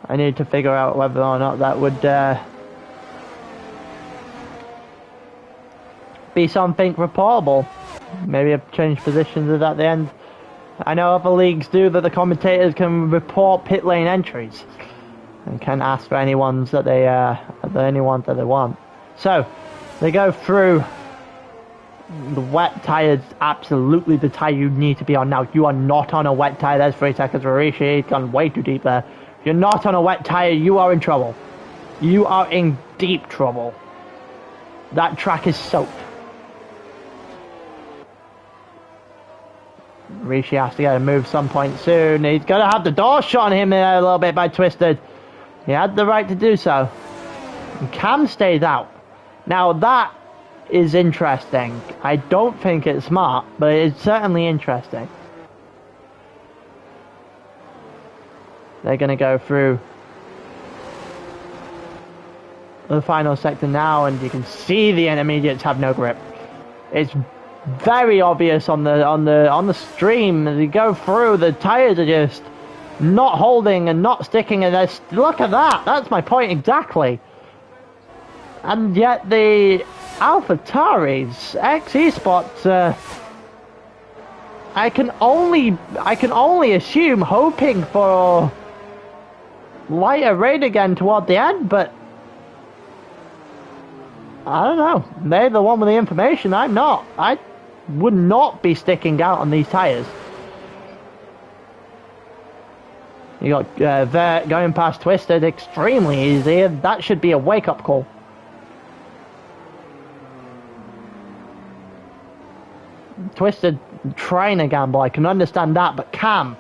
I need to figure out whether or not that would be something reportable. Maybe I've changed positions at the end. I know other leagues do that. The commentators can report pit lane entries and can ask for any ones that they want. So they go through. The wet tire is absolutely the tire you need to be on now. You are not on a wet tire. There's 3 seconds for Rishi. He's gone way too deep there. You're not on a wet tire, you are in trouble. You are in deep trouble. That track is soaked. Rishi has to get a move some point soon. He's going to have the door shot on him there a little bit by Twisted. He had the right to do so. And Cam stays out. Now that is interesting. I don't think it's smart, but it is certainly interesting. They're going to go through the final sector now, and you can see the intermediates have no grip. It's very obvious on the stream as you go through. The tires are just not holding and not sticking, and look at that. That's my point exactly. And yet the AlphaTauris ex Esports, I can only assume hoping for lighter rain again toward the end, but I don't know. They're the one with the information. I'm not. I would not be sticking out on these tires. You got Vert going past Twisted extremely easy. That should be a wake-up call. Twisted trying to gamble, I can understand that, but Cam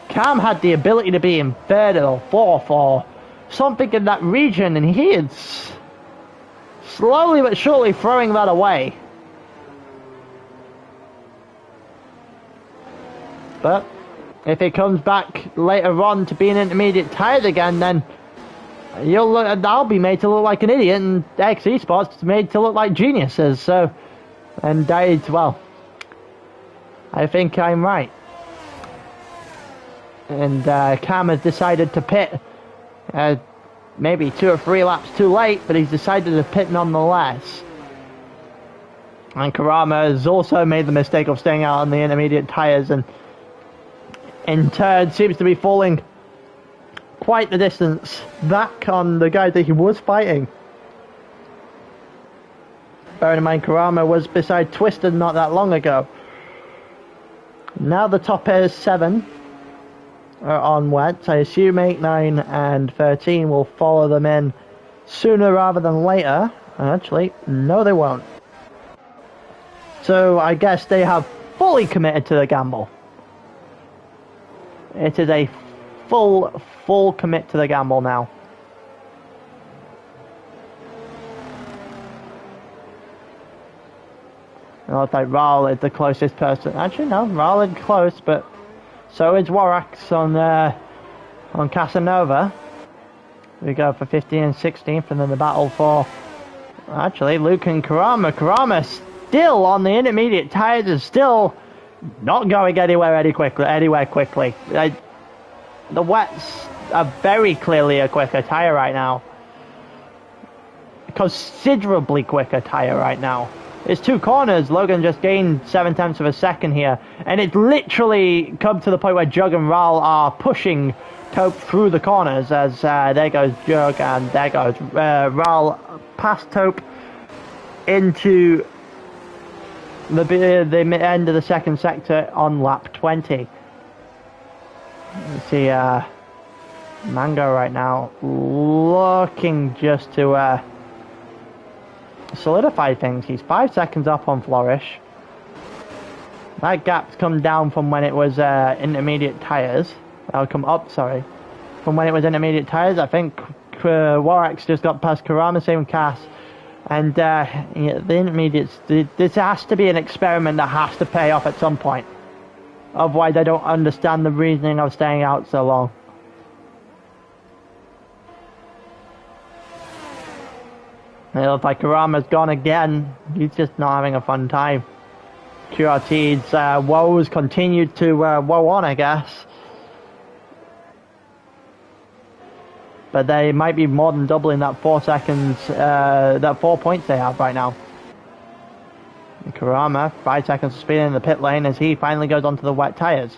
had the ability to be in 3rd or 4th or something in that region, and he is slowly but surely throwing that away. But if it comes back later on to being intermediate tyres again, then I'll be made to look like an idiot, and Esports is made to look like geniuses. So, and well, I think I'm right. And Cam has decided to pit, maybe 2 or 3 laps too late, but he's decided to pit nonetheless. And Kurama has also made the mistake of staying out on the intermediate tyres, and in turn seems to be falling quite the distance back on the guy that he was fighting. Bearing in mind, Kurama was beside Twisted not that long ago. Now the top 7 are on wet. I assume 8, 9 and 13 will follow them in sooner rather than later. Actually, no they won't. So I guess they have fully committed to the gamble. It is a full commit to the gamble now. It looks like Raul is the closest person. Actually, no, Raul is close, but so is Warax on Casanova. We go for 15th and 16th, and then the battle for actually Luke and Kurama. Kurama still on the intermediate tyres, is still not going anywhere quickly. The wets are very clearly a quicker tyre right now. Considerably quicker tyre right now. It's 2 corners. Logan just gained 7/10 of a second here. And it's literally come to the point where Jug and Raul are pushing Taupe through the corners as there goes Jug and there goes Raul past Taupe into the end of the second sector on lap 20. You see Mango right now looking just to solidify things. He's 5 seconds up on Flourish. That gap's come down from when it was intermediate tyres. That'll come up, sorry. From when it was intermediate tyres. I think Warax just got past Kurama, same with Cass. And yeah, the intermediates, this has to be an experiment that has to pay off at some point. Otherwise, I don't understand the reasoning of staying out so long. It looks like Kurama's gone again. He's just not having a fun time. QRT's woes continued to woe on, I guess. But they might be more than doubling that 4 seconds, that 4 points they have right now. And Kurama, 5 seconds of speed in the pit lane as he finally goes onto the wet tyres.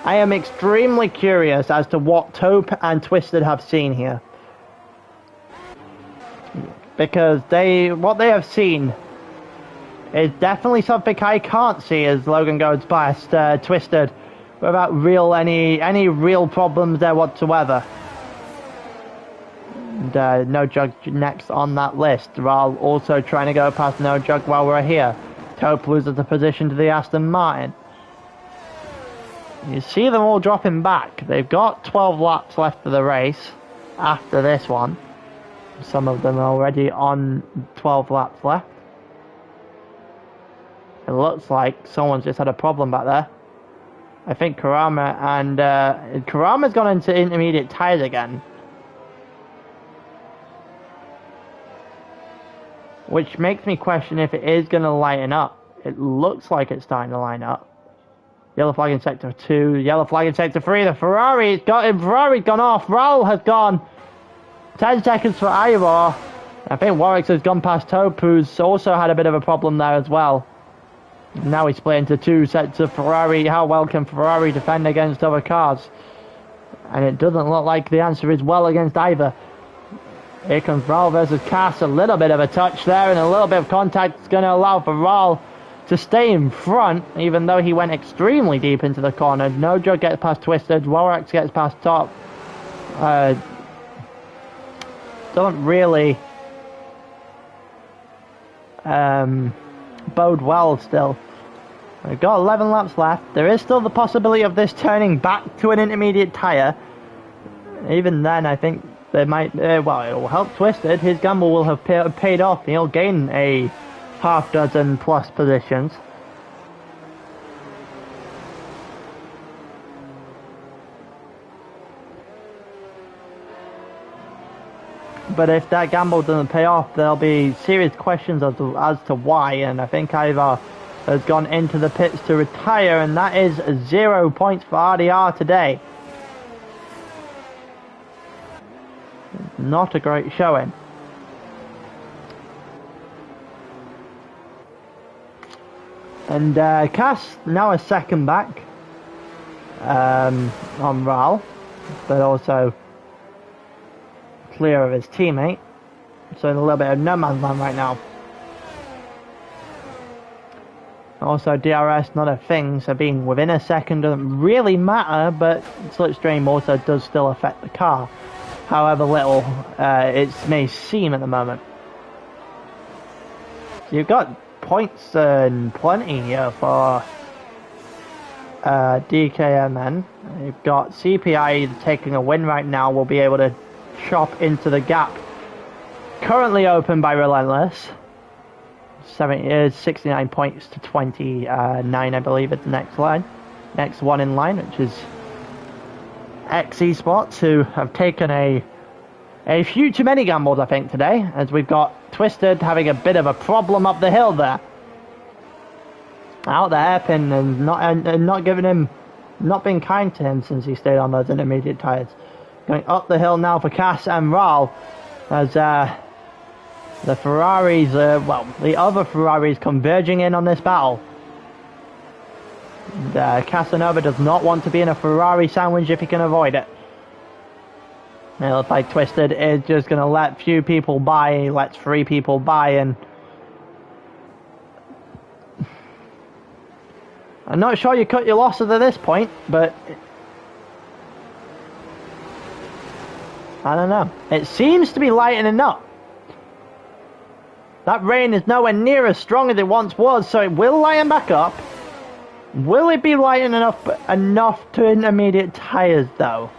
I am extremely curious as to what Taupe and Twisted have seen here. Because what they have seen is definitely something I can't see as Logan goes past Twisted without any real problems there whatsoever. And No Jug next on that list. Raul also trying to go past No Jug while we're here. Taupe loses the position to the Aston Martin. You see them all dropping back. They've got 12 laps left for the race after this one. Some of them are already on 12 laps left. It looks like someone's just had a problem back there. I think Kurama and Kurama's gone into intermediate tyres again. Which makes me question if it is going to lighten up. It looks like it's starting to line up. Yellow flag in sector 2, yellow flag in sector 3. The Ferrari's gone off. Raul has gone. 10 seconds for Ivor. I think Warwick has gone past Taupe, who's also had a bit of a problem there as well. Now he's split into 2 sets of Ferrari. How well can Ferrari defend against other cars? And it doesn't look like the answer is well against either. Here comes Raul versus Cass. A little bit of a touch there and a little bit of contact is going to allow for Raul to stay in front, even though he went extremely deep into the corner. No Jug gets past Twisted. Warwick gets past Top. Don't really bode well still. We've got 11 laps left. There is still the possibility of this turning back to an intermediate tyre. Even then, I think They might, well, it will help Twisted. His gamble will have paid off. He'll gain a half dozen plus positions. But if that gamble doesn't pay off, there'll be serious questions as to why. And I think Ivar has gone into the pits to retire, and that is 0 points for RDR today. Not a great showing. And Cass now a second back on Ral, but also clear of his teammate, so in a little bit of no man's land right now. Also DRS not a thing, so being within a second doesn't really matter, but slipstream also does still affect the car, however little it may seem at the moment. So you've got points and plenty here for DKMN. You've got CPI taking a win right now, will be able to chop into the gap currently open by Relentless. 69 points to 29, I believe, is the next one in line, which is Esports, who have taken a few too many gambles, I think, today, as we've got Twisted having a bit of a problem up the hill there. Out the hairpin and not giving him, not being kind to him since he stayed on those intermediate tyres. Going up the hill now for Cass and Ral, as the Ferraris, well, the other Ferraris converging in on this battle. And, Casanova does not want to be in a Ferrari sandwich if he can avoid it. It looks like Twisted is just going to let few people by. He lets 3 people by, and I'm not sure you cut your losses at this point, but I don't know. It seems to be lightening up. That rain is nowhere near as strong as it once was, so it will lighten back up. Will it be lightening enough to intermediate tyres, though?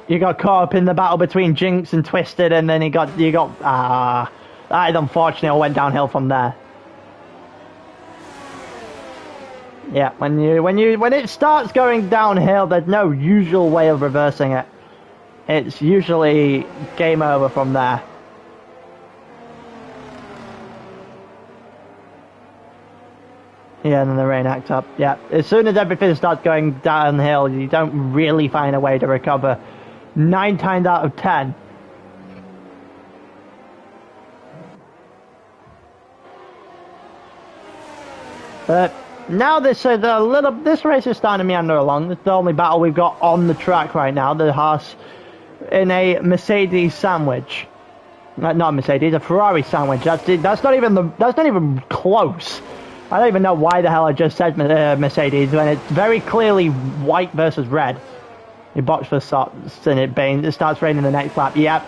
You got caught up in the battle between Jinx and Twisted, and then you got that is unfortunate. I went downhill from there. Yeah, when it starts going downhill, there's no usual way of reversing it. It's usually game over from there. Yeah, and then the rain acts up. Yeah, as soon as everything starts going downhill, you don't really find a way to recover 9 times out of 10. But now this race is starting to meander along. It's the only battle we've got on the track right now. The Haas in a Mercedes sandwich. Not a Mercedes, a Ferrari sandwich. That's not even close. I don't even know why the hell I just said Mercedes when it's very clearly white versus red. You box for shots and it starts raining the next lap. Yep.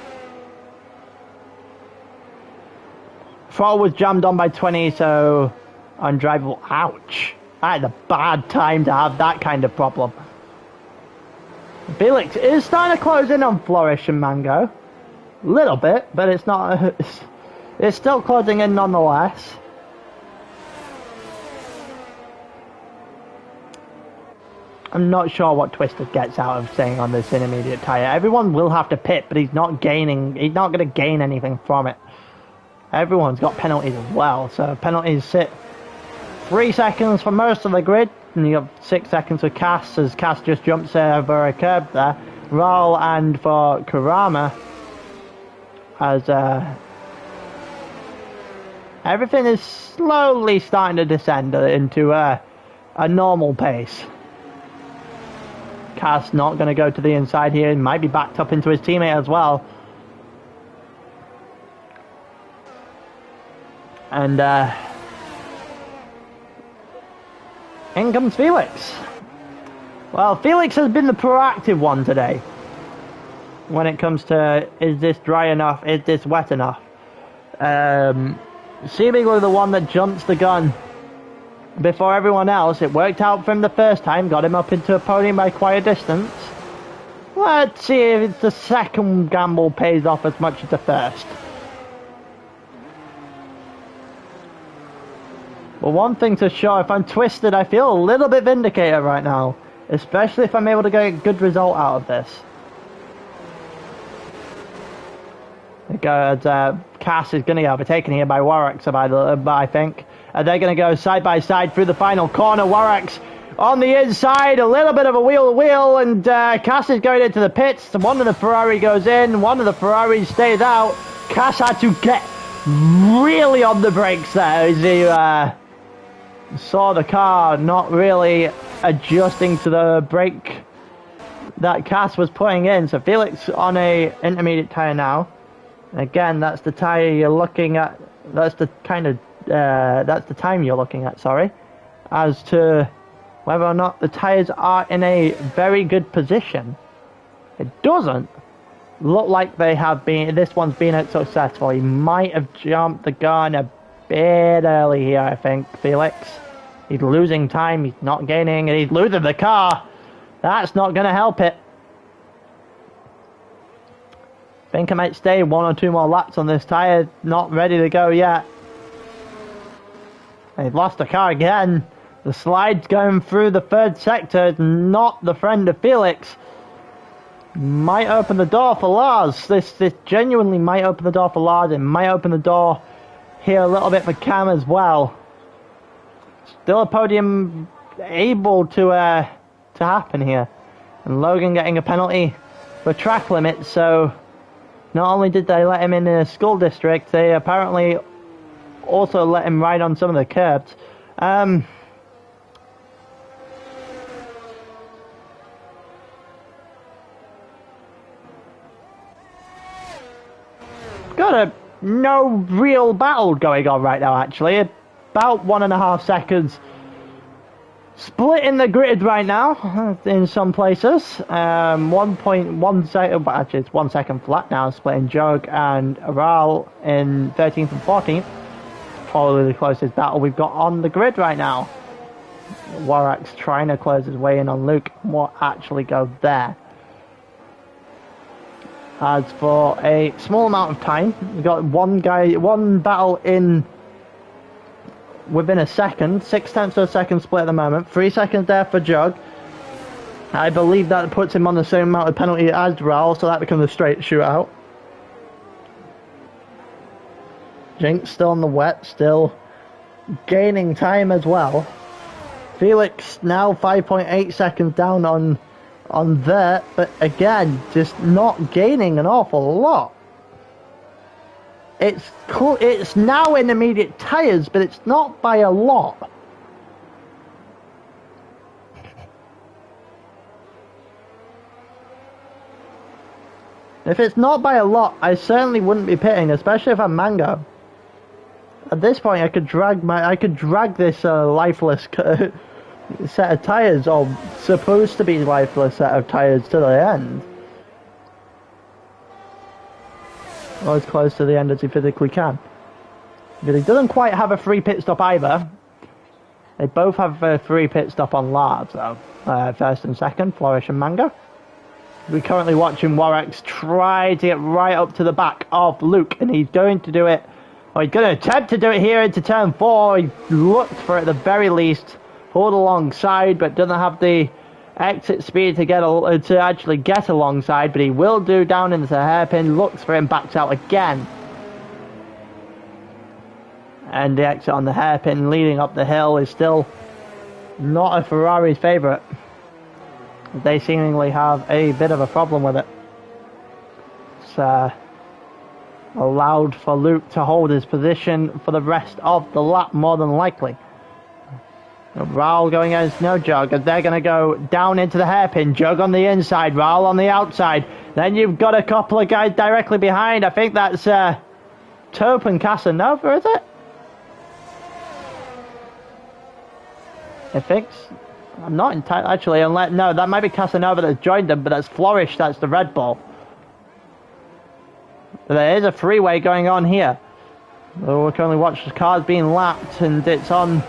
Throttle was jammed on by 20, so undrivable. Ouch. That is a bad time to have that kind of problem. Felix is starting to close in on Flourish and Mango. A little bit, but it's not. It's still closing in nonetheless. I'm not sure what Twisted gets out of staying on this intermediate tyre. Everyone will have to pit, but he's not going to gain anything from it. Everyone's got penalties as well, so penalties sit 3 seconds for most of the grid, and you have 6 seconds for Cass, as Cass just jumps over a curb there. Ral and for Kurama, as everything is slowly starting to descend into a normal pace. Cass not going to go to the inside here. He might be backed up into his teammate as well. And in comes Felix. Well, Felix has been the proactive one today when it comes to, is this dry enough, is this wet enough? Seemingly the one that jumps the gun before everyone else. It worked out for him the first time, got him up into a podium by quite a distance. Let's see if the second gamble pays off as much as the first. But one thing's for sure, if I'm twisted, I feel a little bit vindicated right now. Especially if I'm able to get a good result out of this. Because Cass is going to get overtaken here by Warwick, I think. And they're going to go side by side through the final corner. Warwick's on the inside, a little bit of a wheel-to-wheel, and Cass is going into the pits. One of the Ferrari goes in, one of the Ferraris stays out. Cass had to get really on the brakes there as he saw the car not really adjusting to the brake that Cass was putting in. So Felix on a intermediate tyre now. Again, that's the tyre you're looking at. That's the time you're looking at, sorry, as to whether or not the tyres are in a very good position. It doesn't look like they have been. This one's been successful. He might have jumped the gun a bit early here, I think, Felix. He's losing time, he's not gaining, and he's losing the car. That's not going to help it. I think I might stay 1 or 2 more laps on this tyre. Not ready to go yet. They've lost the car again. The slide's going through the third sector. It's not the friend of Felix. Might open the door for Lars. This genuinely might open the door for Lars. It might open the door here a little bit for Cam as well. Still a podium able to happen here. And Logan getting a penalty for track limits, so not only did they let him in a school district, they apparently also let him ride on some of the curbs. Got a no real battle going on right now, actually. About 1.5 seconds split in the grid right now in some places. 1.1 second, but actually it's 1 second flat now, splitting Jug and Aral in 13th and 14th. Probably the closest battle we've got on the grid right now. Warwick's trying to close his way in on Luke. What actually goes there? As for a small amount of time, we've got one battle in within a second, 0.6 of a second split at the moment. 3 seconds there for Jug. I believe that puts him on the same amount of penalty as Raul, so that becomes a straight shootout. Jinx still on the wet, still gaining time as well. Felix now 5.8 seconds down on there, but again, just not gaining an awful lot. It's now intermediate tyres, but it's not by a lot. If it's not by a lot, I certainly wouldn't be pitting, especially if I'm Mango. At this point, I could drag this lifeless set of tyres, or supposed to be lifeless set of tyres, to the end. Or as close to the end as he physically can. Because he doesn't quite have a free pit stop either. They both have a free pit stop on Lars, so first and second, Flourish and Mango. We're currently watching Warwick's try to get right up to the back of Luke, and he's going to do it, or he's going to attempt to do it here into turn 4. He looked for, at the very least, hold alongside, but doesn't have the exit speed to actually get alongside, but he will do down into the hairpin, looks for him, backs out again. And the exit on the hairpin leading up the hill is still not a Ferrari's favourite. They seemingly have a bit of a problem with it. It's allowed for Luke to hold his position for the rest of the lap, more than likely. Raul going against no Jug, and they're going to go down into the hairpin. Jug on the inside, Raul on the outside. Then you've got a couple of guys directly behind. I think that's Taupe and Casanova, is it? I think. I'm not entirely, actually, unless, no, that might be Casanova that's joined them, but that's Flourish, that's the Red Bull. There is a freeway going on here. We can only watch the cars being lapped, and it's on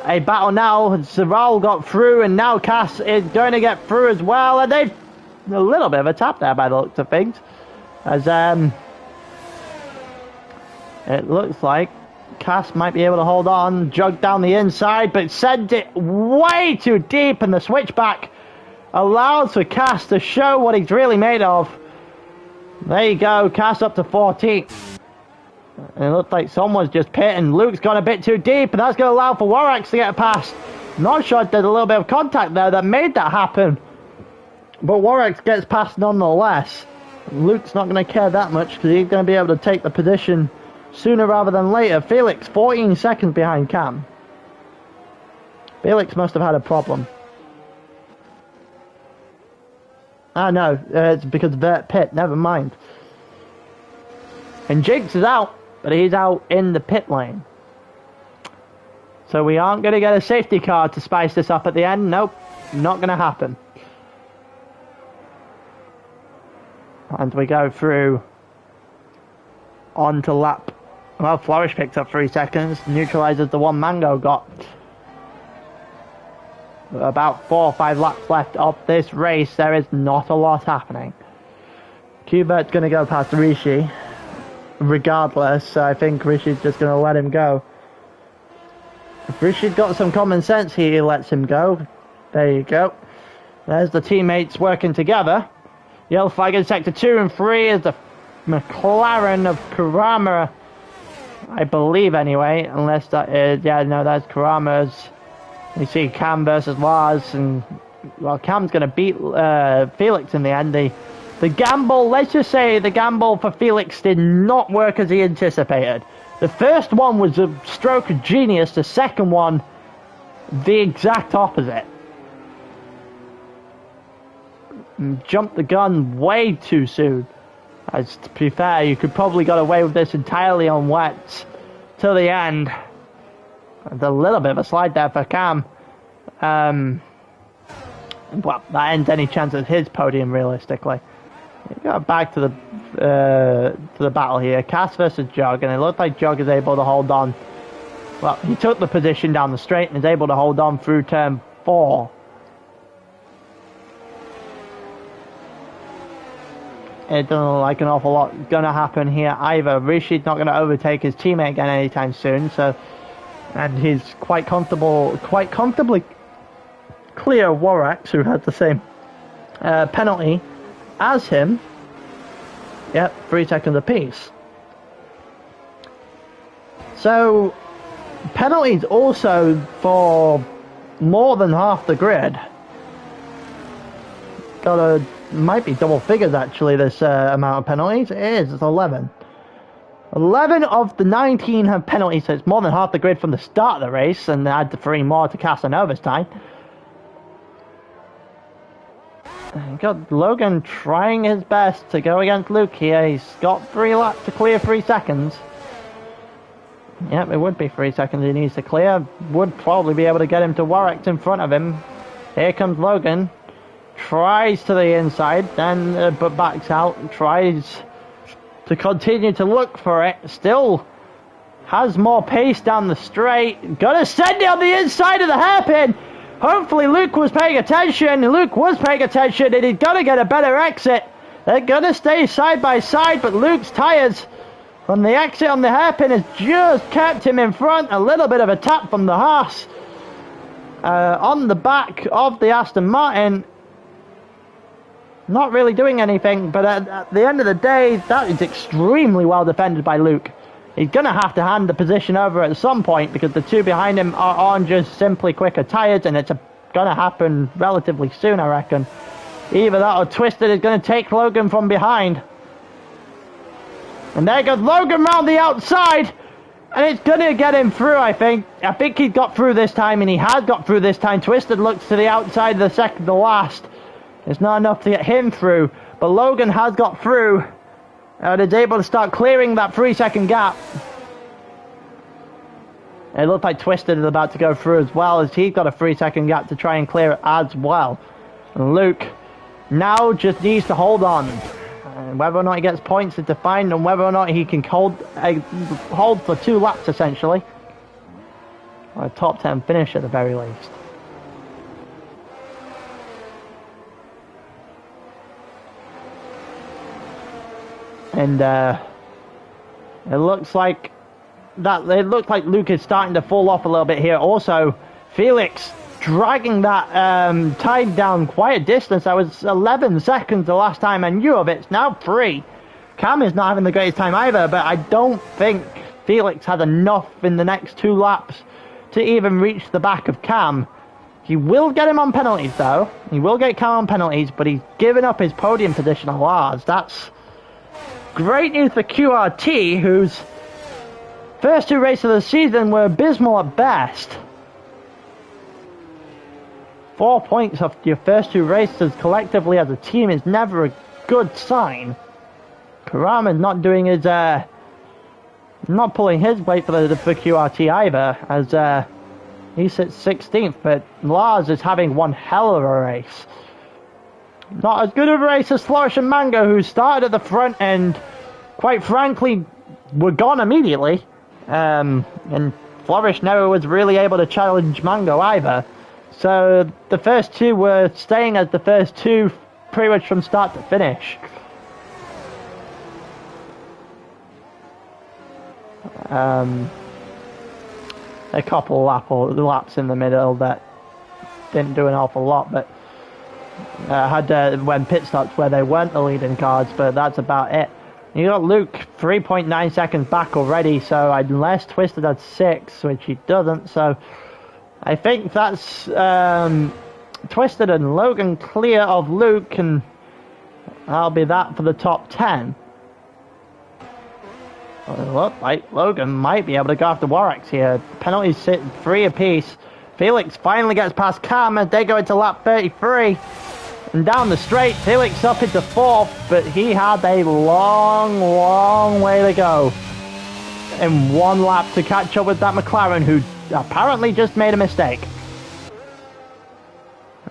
a battle now. Raul got through, and now Cass is going to get through as well, and they've a little bit of a tap there by the looks of things. As it looks like Cass might be able to hold on, jug down the inside, but sends it way too deep, and the switchback allows for Cass to show what he's really made of. There you go, Cass up to 14. And it looks like someone's just pitting. Luke's gone a bit too deep, and that's going to allow for Warrax to get past. Not sure there's a little bit of contact there that made that happen. But Warrax gets past nonetheless. Luke's not going to care that much because he's going to be able to take the position sooner rather than later. Felix, 14 seconds behind Cam. Felix must have had a problem. Ah, no, it's because of Vert Pit. Never mind. And Jinx is out, but he's out in the pit lane. So we aren't going to get a safety car to spice this up at the end. Nope, not going to happen. And we go through onto lap. Well, Flourish picks up 3 seconds, neutralizes the one Mango got. About 4 or 5 laps left of this race. There is not a lot happening. Cubert's going to go past Rishi. Regardless, I think Rishi's just going to let him go. If Rishi's got some common sense, he lets him go. There you go. There's the teammates working together. Yellow flag in sector 2 and 3 is the McLaren of Kurama, I believe anyway, unless that is, yeah, no, that's Kurama's. You see Cam versus Lars, and well, Cam's going to beat Felix in the end. The gamble, let's just say the gamble for Felix did not work as he anticipated. The first one was a stroke of genius, the second one, the exact opposite. Jumped the gun way too soon. As to be fair, you could probably got away with this entirely on wets till the end. There's a little bit of a slide there for Cam. Well, that ends any chance of his podium realistically. We got back to the battle here. Cass versus Jug, and it looked like Jug is able to hold on. Well, he took the position down the straight and is able to hold on through turn 4. It doesn't look like an awful lot going to happen here either. Rishi's not going to overtake his teammate again anytime soon, so, and he's quite comfortably clear of Warrax, who has the same penalty as him. Yep, 3 seconds apiece. So, penalties also for more than half the grid. Might be double figures actually, this amount of penalties. It is, it's 11. 11 of the 19 have penalties, so it's more than half the grid from the start of the race, and add the 3 more to Casanova's time. Got Logan trying his best to go against Luke here. He's got 3 laps to clear 3 seconds. Yep, it would be 3 seconds he needs to clear. Would probably be able to get him to Warwick in front of him. Here comes Logan. Tries to the inside, then but backs out and tries to continue to look for it. Still has more pace down the straight. Gonna send it on the inside of the hairpin. Hopefully Luke was paying attention. Luke was paying attention, and he's gonna get a better exit. They're gonna stay side by side, but Luke's tyres from the exit on the hairpin has just kept him in front. A little bit of a tap from the Haas on the back of the Aston Martin. Not really doing anything, but at the end of the day, that is extremely well defended by Luke. He's going to have to hand the position over at some point because the 2 behind him are on just simply quicker tyres, and it's going to happen relatively soon, I reckon. Either that or Twisted is going to take Logan from behind. And there goes Logan round the outside, and it's going to get him through, I think. I think he's got through this time, and he has got through this time. Twisted looks to the outside of the second to last. It's not enough to get him through, but Logan has got through and is able to start clearing that 3-second gap. It looks like Twisted is about to go through as well, as he's got a 3-second gap to try and clear it as well. And Luke now just needs to hold on. And whether or not he gets points is defined, and whether or not he can hold for 2 laps essentially. Or a top 10 finish at the very least. And it looks like Luke is starting to fall off a little bit here. Also, Felix dragging that time down quite a distance. That was 11 seconds the last time I knew of it. It's now 3. Cam is not having the greatest time either, but I don't think Felix had enough in the next 2 laps to even reach the back of Cam. He will get him on penalties though. He will get Cam on penalties, but he's given up his podium position on Lars. That's great news for QRT, whose first 2 races of the season were abysmal at best. 4 points off your first 2 races collectively as a team is never a good sign. Kurama's not doing his, not pulling his weight for QRT either, as he sits 16th, but Lars is having one hell of a race. Not as good of a race as Flourish and Mango, who started at the front and, quite frankly, were gone immediately. And Flourish never was really able to challenge Mango either. So the first 2 were staying as the first 2 pretty much from start to finish. A couple laps in the middle that didn't do an awful lot, but when pit stops where they weren't the leading cars, but that's about it. You got Luke 3.9 seconds back already, so unless Twisted had 6, which he doesn't, so I think that's Twisted and Logan clear of Luke, and that'll be that for the top 10. Well, it looked like Logan might be able to go after Warwick's here. Penalties sit 3 apiece. Felix finally gets past Cam as they go into lap 33. And down the straight, Felix up into 4th, but he had a long way to go in 1 lap to catch up with that McLaren, who apparently just made a mistake.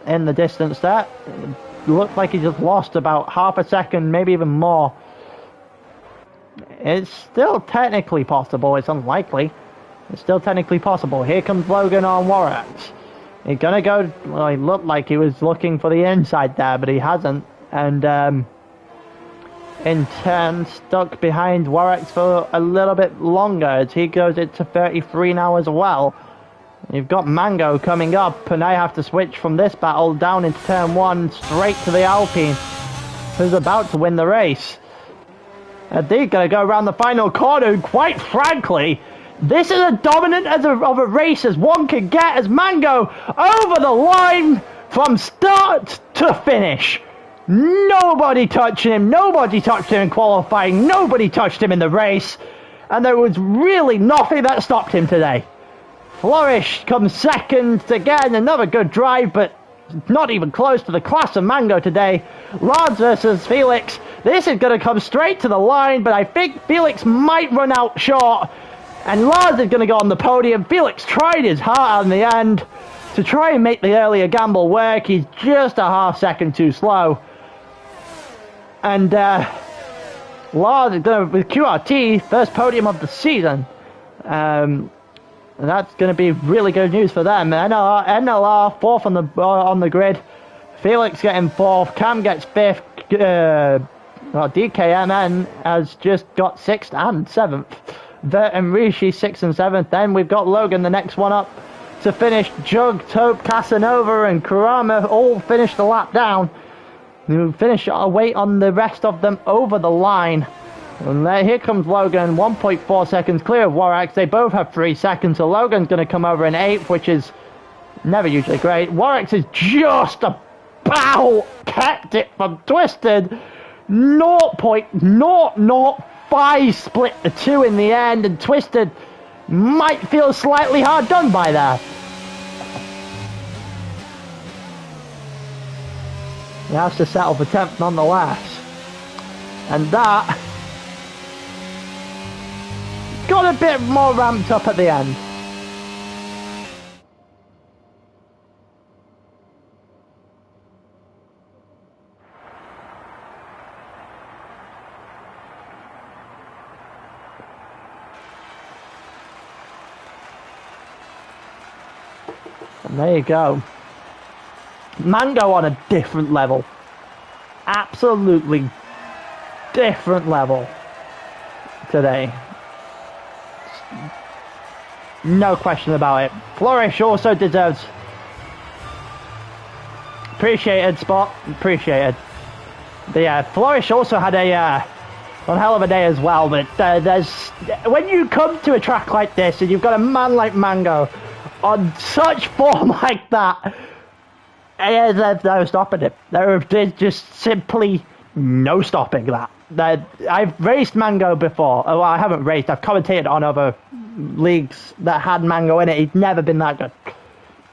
In the distance there, it looked like he just lost about half a second, maybe even more. It's still technically possible. It's unlikely. It's still technically possible. Here comes Logan on Warwick. He's gonna go. Well, he looked like he was looking for the inside there, but he hasn't. And in turn, stuck behind Warwick for a little bit longer as he goes into 33 now as well. You've got Mango coming up, and I have to switch from this battle down into turn 1 straight to the Alpine, who's about to win the race. They're going to go around the final corner. Quite frankly, this is as dominant of a race as one can get, as Mango over the line from start to finish. Nobody touching him. Nobody touched him in qualifying. Nobody touched him in the race. And there was really nothing that stopped him today. Flourish comes second again. Another good drive, but not even close to the class of Mango today. Lars versus Felix. This is going to come straight to the line, but I think Felix might run out short. And Lars is going to go on the podium. Felix tried his heart out in the end to try and make the earlier gamble work. He's just a half second too slow. And Lars is going to, with QRT, first podium of the season. And that's going to be really good news for them. NLR 4th on the grid. Felix getting 4th. Cam gets 5th. DKMN has just got 6th and 7th. Vert and Rishi 6th and 7th. Then we've got Logan, the next one up to finish. Jug, Tope, Casanova and Kurama all finished the lap down. We'll finish our wait on the rest of them over the line. And there, here comes Logan, 1.4 seconds clear of Warwick. They both have 3 seconds, so Logan's going to come over in 8th, which is never usually great. Warwick is just about kept it from Twisted. 0.005 split the 2 in the end, and Twisted might feel slightly hard done by that. He has to settle for 10th nonetheless. And that got a bit more ramped up at the end. And there you go. Mango on a different level. Absolutely different level. today. No question about it. Flourish also deserves... Appreciated, Spot. Appreciated. But yeah, Flourish also had one hell of a day as well. But when you come to a track like this and you've got a man like Mango on such form like that, there's no stopping it. There's just simply no stopping that. I've raced Mango before. Well, I haven't raced. I've commentated on other leagues that had Mango in it. He's never been that good.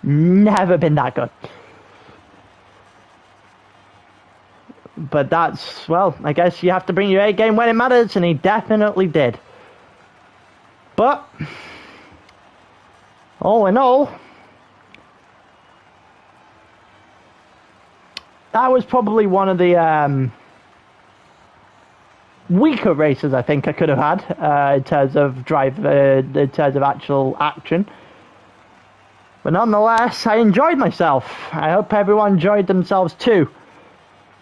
Never been that good. But that's, well, I guess you have to bring your A game when it matters, and he definitely did. But, all in all, that was probably one of the weaker races I think I could have had in terms of in terms of actual action. But nonetheless, I enjoyed myself. I hope everyone enjoyed themselves too.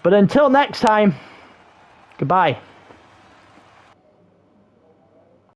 But until next time, goodbye.